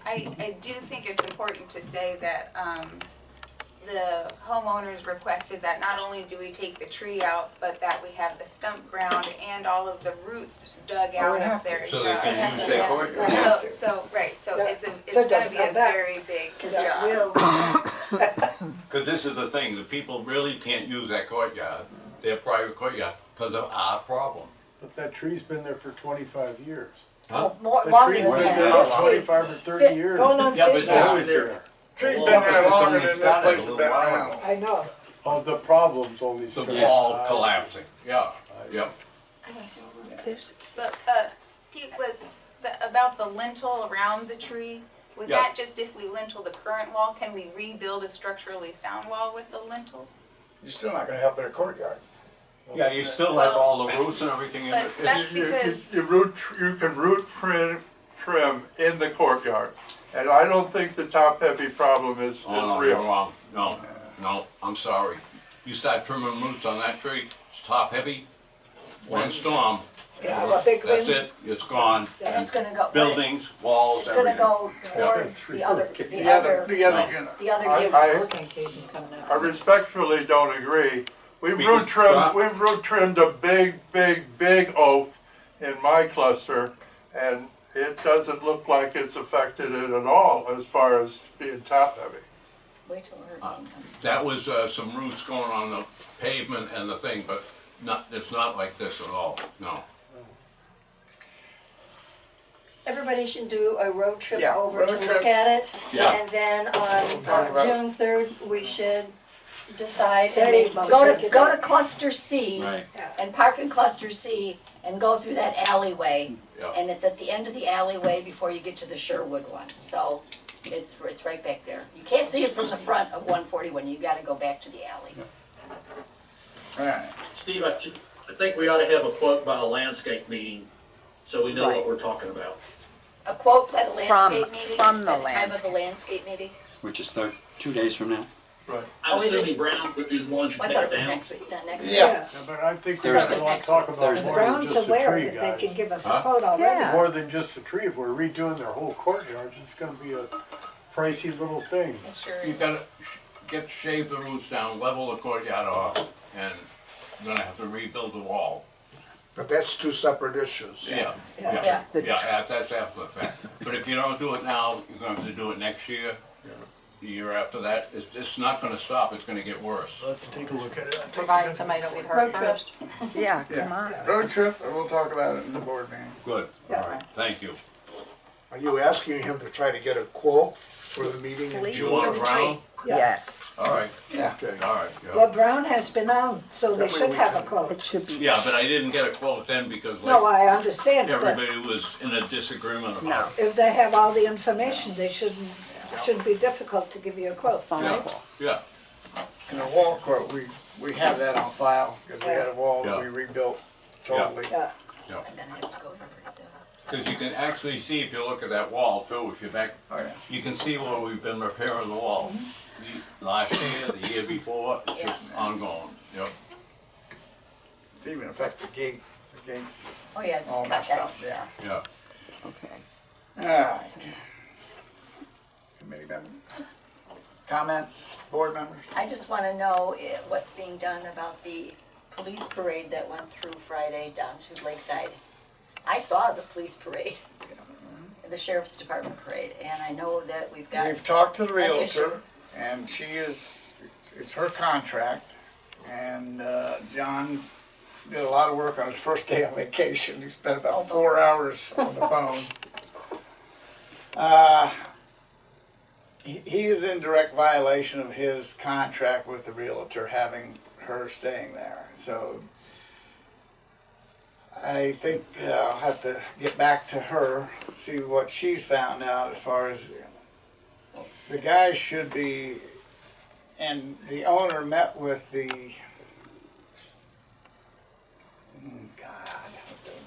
I do think it's important to say that, the homeowners requested that not only do we take the tree out, but that we have the stump ground and all of the roots dug out have of their So they yard. can use that courtyard. So, right, so Yeah. it's So it's it gonna doesn't be a come back. very big Yeah, job. Because this is the thing, the people really can't use that courtyard, their private courtyard, because of our problem. But that tree's been there for 25 years. Huh? More, That longer tree's than been that. there for 25 or 30 years. Going on Yeah, but 50. this Always is there. Tree's Well, been there because longer somebody than this started place a has little been while around. ago. I know. Oh, the problem's only The started. wall collapsing, yeah, yep. But, Pete, was about the lintel around the tree, was Yeah. that just if we lintel the current wall, can we rebuild a structurally sound wall with the lintel? You're still not gonna help their courtyard. Yeah, you still have all the roots and everything in But it. that's You because, can root trim in the courtyard. And I don't think the top-heavy problem is Oh, no, you're real. wrong. No, I'm sorry. You start trimming roots on that tree, it's top heavy, one storm. Yeah, a big That's wind. it, it's gone. And it's gonna go. Buildings, walls, It's gonna everything. go towards the other unit. No. The other I- units. I respectfully don't agree. We've We root could trimmed, drop- we've root trimmed a big oak in my cluster, and it doesn't look like it's affected it at all as far as being top heavy. Wait till the hurricane comes. That was some roots going on the pavement and the thing, but it's not like this at all, no. Everybody should do a road trip Yeah, over to road look trip. at it. Yeah. And then talk on about it. June 3rd, we should decide Say and make motion. motion. Go to cluster C Right. and park in cluster C and go through that alleyway. Yeah. And it's at the end of the alleyway before you get to the Sherwood one, so it's right back there. You can't see it from the front of 141, you gotta go back to the alley. Right. Steve, I think we ought to have a quote by the landscape meeting, so we know Right. what we're talking about. A quote by the From- landscape meeting, from by the the time of the landscape meeting? Which is 2 days from now. Right. I'm Oh, is it? assuming Brown would be the one to I take thought it it was down. next week, it's not next week? Yeah. Yeah, but I think we Thursday. want to talk about Thursday. more than Brown's just the aware tree, that they guys. can give us a Huh? quote already. Yeah. More than just the tree. If we're redoing their whole courtyard, it's gonna be a pricey little thing. Sure. You gotta shave the roots down, level the courtyard off, and you're gonna have to rebuild the wall. But that's two separate issues. Yeah, Yeah. that's after the fact. But if you don't do it now, you're gonna have to do it next year. The year after that, it's not gonna stop, it's gonna get worse. Let's take a look at it. I think Provide tomato with her Road trip. first. Yeah, Yeah. come on. Road trip, and we'll talk about it in the board meeting. Good, all right, thank you. Are you asking him to try to get a quote for the meeting in Please. You June? want the it Brown? tree. Yes, All right, Yeah. Okay. all right, Well, yeah. Brown has been on, so they That way should we have a can- quote. it should be. Yeah, but I didn't get a quote then because No, like, I understand, but everybody was in a disagreement about it. if they have all the information, they shouldn't be difficult to give you a quote. Phone Yeah, call. yeah, And the wall quote, we have that on file, because we had a wall that we rebuilt totally. Yeah. And then I have to go there pretty soon. because you can actually see, if you look at that wall too, if you're back, Oh, yeah. you can see where we've been repairing the wall. Last year, the year before, it's just ongoing, yep. It's even affect the gate, the gates Oh, yeah, it's all got messed that. up, yeah. Yeah. Okay. Alright. Committee members, comments, board members? I just wanna know what's being done about the police parade that went through Friday down to Lakeside. I saw the police parade, the sheriff's department parade, and I know that we've got. We've talked to the an issue. realtor, and it's her contract, and John did a lot of work on his first day on vacation. He spent about 4 hours on the phone. He is in direct violation of his contract with the realtor, having her staying there. So I think I'll have to get back to her, see what she's found out as far as the guy should be, and the owner met with the,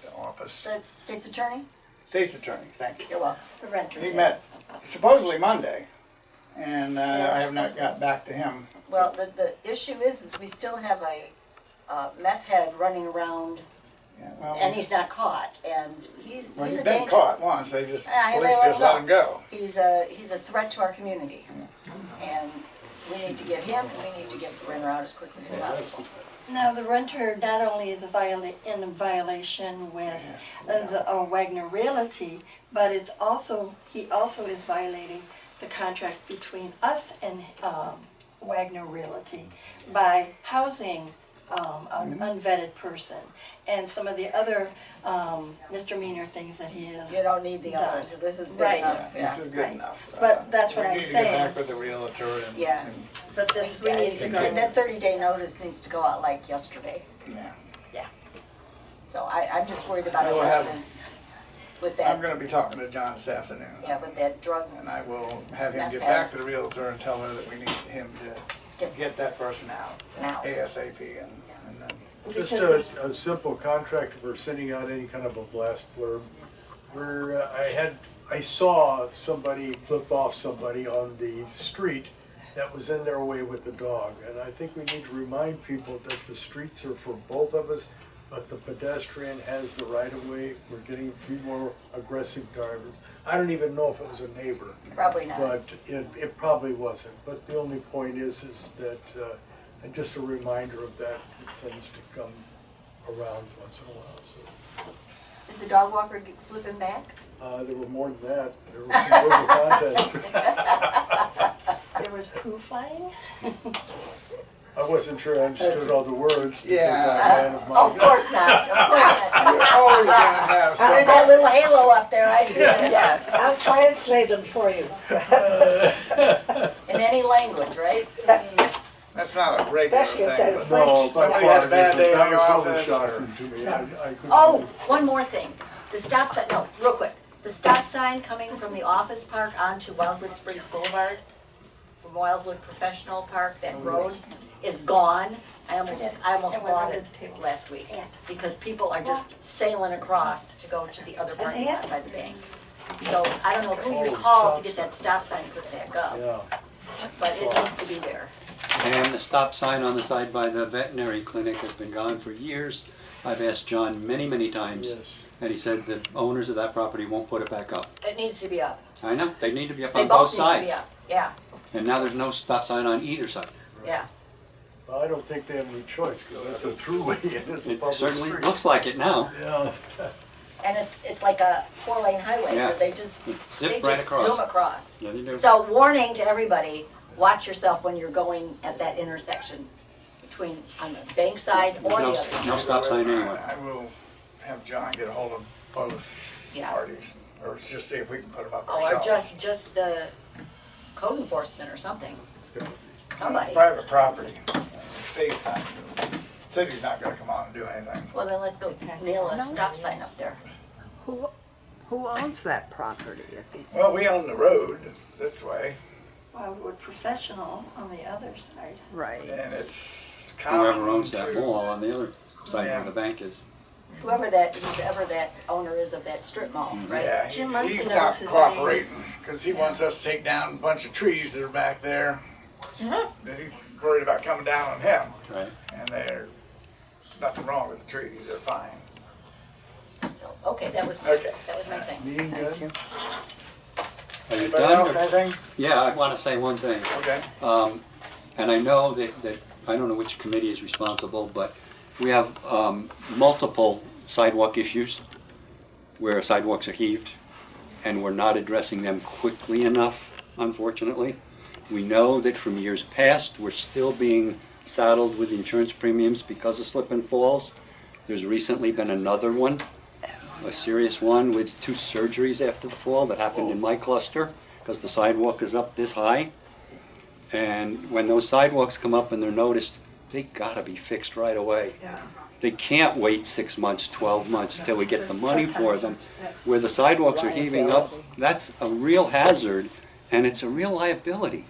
the office, The state's attorney? state's attorney, thank you. You're welcome. The renter. He met supposedly Monday, and I Yes. have not got back to him. Well, the issue is we still have a meth head running around, Yeah, well, and he's not caught, and well, he's he's a been danger. caught once, they just, Yeah, they police just let him go. He's a threat to our community, and we need to get him, and we need to get the renter out as quickly as possible. Now, the renter not only is in violation with the Wagner Realty, but he also is violating the contract between us and Wagner Realty by housing an unvetted person and some of the other misdemeanor things that he is. You don't need the done. others, so this is good Right. enough. This is good Right. enough. But that's what We I'm need to saying. get back with the realtor and. Yeah. and- But this, we need to go. That 30-day notice needs to go out like yesterday. yeah. So I'm just worried about We'll our have- residents with I'm that, gonna be talking to John this afternoon. yeah, with that drug. And I will have him Meth get head. back to the realtor and tell her that we need him to get that person out Now. ASAP and then. Just a simple contract for sending out any kind of a blast blurb. I had I saw somebody flip off somebody on the street that was in their way with the dog. And I think we need to remind people that the streets are for both of us, but the pedestrian has the right of way. We're getting a few more aggressive drivers. I don't even know if it was a neighbor. Probably not. But it probably wasn't. But the only point is that, and just a reminder of that, it tends to come around once in a while. So. Did the dog walker flip him back? There were more than that. There was some verbal contact. There was poo flying? I wasn't sure I understood all the words. Yeah. Of course not. Of course not. You're always gonna have There's that little halo up there. I see it. Yes, I'll translate them for you. In any language, right? That's not a regular Especially if thing. they're but No, by somebody far, had a bad day in that the was office. shocking to me. I couldn't Oh, believe one more thing. The stop sign, no, real quick. The stop sign coming from the office park onto Wildwood Springs Boulevard, from Wildwood Professional Park, that road is gone. I almost bought it last week because people are just sailing across to go to the other parking lot by the bank. So I don't know who you call to get that stop sign put back up, Yeah. but it needs to be there. And the stop sign on the side by the veterinary clinic has been gone for years. I've asked John many, many times, Yes. and he said the owners of that property won't put it back up. It needs to be up. I know, they need to be up They on both both need to sides. be up, yeah, And now there's no stop sign on either side. yeah. Well, I don't think they have any choice, because that's a throughway and it's a It public certainly street. looks like it now. Yeah. And it's like a 4-lane highway, Yeah. because they just Zip right across. zoom across. Yeah, they do. So warning to everybody, watch yourself when you're going at that intersection between, on the bank side or the No, other side. no stop sign anywhere. I will have John get a hold of both Yeah. parties, or just see if we can put them up Or ourselves. just the code enforcement or something. It's Somebody. private property. State's not, city's not gonna come out and do anything. Well, then let's go nail a stop sign up there. Who owns that property? Well, we own the road this way, Wildwood Professional on the other side. Right. and it's common Whoever owns that to- mall on the other side Yeah. where the bank is. Whoever that owner is of that strip mall, right? Yeah, Jim he's Munson not knows his cooperating, because he wants us to take down a bunch of trees that are back there. That he's worried about coming down on him, Right. and there's nothing wrong with the trees, they're fine. So, okay, that was Okay. my thing. Meeting good? Are you Anybody done? else, or- anything? Yeah, I want to say one thing. Okay. And I know that, I don't know which committee is responsible, but we have multiple sidewalk issues where sidewalks are heaved, and we're not addressing them quickly enough, unfortunately. We know that from years past, we're still being saddled with insurance premiums because of slip and falls. There's recently been another one, a serious one with 2 surgeries after the fall that happened in my cluster, because the sidewalk is up this high. And when those sidewalks come up and they're noticed, they gotta be fixed right away. Yeah. They can't wait 6 months, 12 months till we get the money for them. Where the sidewalks are heaving up, that's a real hazard, and it's a real liability.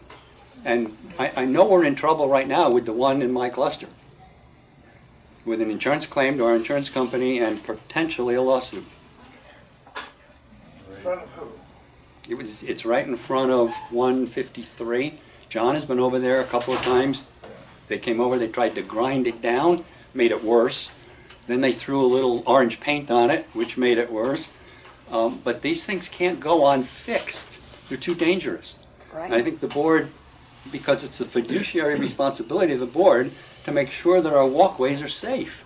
And I know we're in trouble right now with the one in my cluster, with an insurance claim to our insurance company and potentially a lawsuit. In front of who? It's right in front of 153. John has been over there a couple of times. They came over, they tried to grind it down, made it worse. Then they threw a little orange paint on it, which made it worse. But these things can't go on fixed. They're too dangerous. And I think the board, because it's the fiduciary responsibility of the board to make sure that our walkways are safe.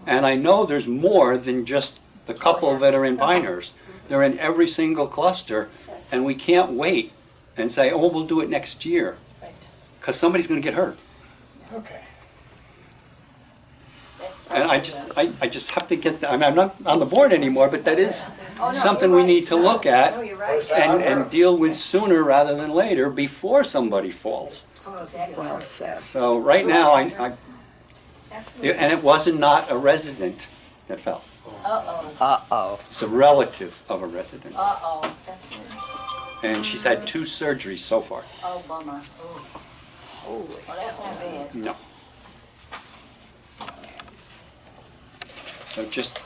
And I know there's more than just the couple that are in Pinehurst. They're in every single cluster, and we can't wait and say, oh, we'll do it next year. Because somebody's going to get hurt. Okay. And I just have to get, I'm not on the board anymore, but that is something we need to look at and deal with sooner rather than later, before somebody falls. Well said. So right now, and it wasn't not a resident that fell. Uh-oh. Uh-oh. It's a relative of a resident. Uh-oh. And she's had 2 surgeries so far. Oh, bummer. Oh, well, that's not bad. No. So just,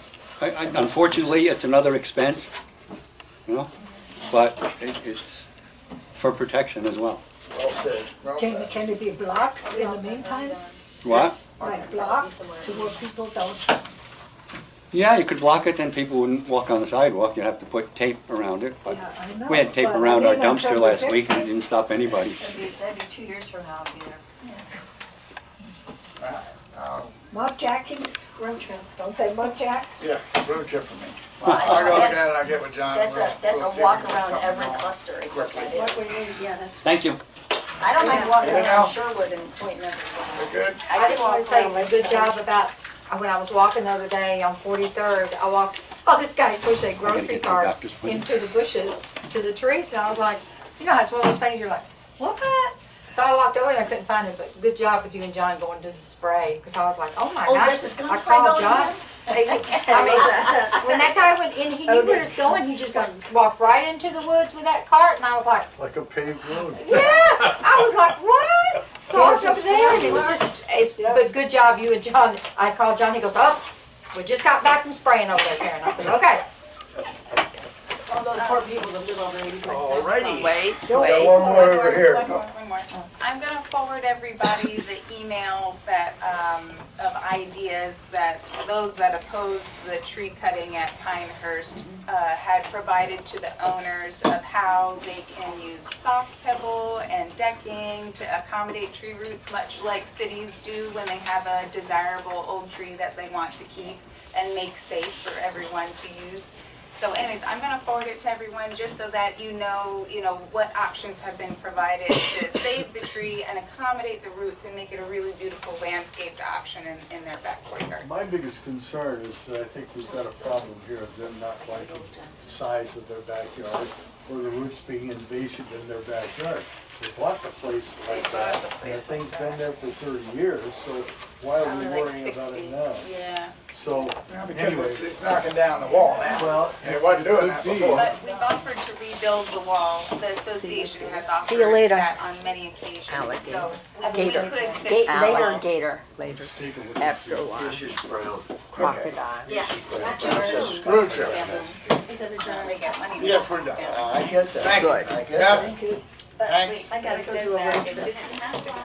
unfortunately, it's another expense, you know? but it's for protection as well. Well said, well said. Can it be blocked in the meantime? What? Like blocked to where people don't? Yeah, you could block it, then people wouldn't walk on the sidewalk. You'd have to put tape around it. But Yeah, I know, we had tape but I around our mean, until dumpster we last fix week and it. it didn't stop anybody. That'd be 2 years from now, I'll be there. Mud jacking, Road trip. don't they mud jack? Yeah, road trip for me. Well, I go look at it, that's- I get with John. That's we'll- a, that's we'll a see if we walk can get around something every going. cluster is what that What we is. need, yeah, that's. Thank you. I don't mind walking Anything around else? Sherwood and pointing We're everywhere. good? I just wanna say a good job about, when I was walking the other day on 43rd, saw this guy push a grocery get the cart doctor's appointment. into the bushes, to the trees, and I was like, you know, how it's one of those things you're like, what? So I walked over and I couldn't find it, but good job with you and John going to the spray, because I was like, oh my Oh, gosh, get the skunk I spray called going John. again? I mean, when that guy went in, he knew where it's going, he just walked right into the woods with that cart, and I was like, Like a paved road. yeah, I was like, what? So I was over there, and it was just, but good job, you and John. I called John, he goes, oh, we just got back from spraying over there, Karen. I said, okay. All those poor people that live over 80 places. Alrighty. Wait, Got wait. one more over here. One more. I'm gonna forward everybody the email that, of ideas that those that opposed the tree cutting at Pinehurst, had provided to the owners of how they can use soft pebble and decking to accommodate tree roots, much like cities do when they have a desirable old tree that they want to keep and make safe for everyone to use. So anyways, I'm gonna forward it to everyone just so that you know what options have been provided to save the tree and accommodate the roots and make it a really beautiful landscaped option in their back courtyard. My biggest concern is that I think we've got a problem here of them not liking the size of their backyard or the roots being invasive in their backyard. They bought the place like that, and the thing's been there for 30 years, so why are we Probably like worrying about 60. it now? Yeah. So, Because anyway. it's knocking down the wall now. Well, It wasn't doing could that be. before. But we've offered to rebuild the wall. The association has See you offered later. that on many occasions. So we Gator. could fix the Later, wall. gator, later, after a while. Crocodile. Yeah. Road trip. They get money. Yes, we're done. I get that. Thank you. Good. I get Yes. that. Thank you. Thanks. I gotta go Said do a that road it trip. didn't have to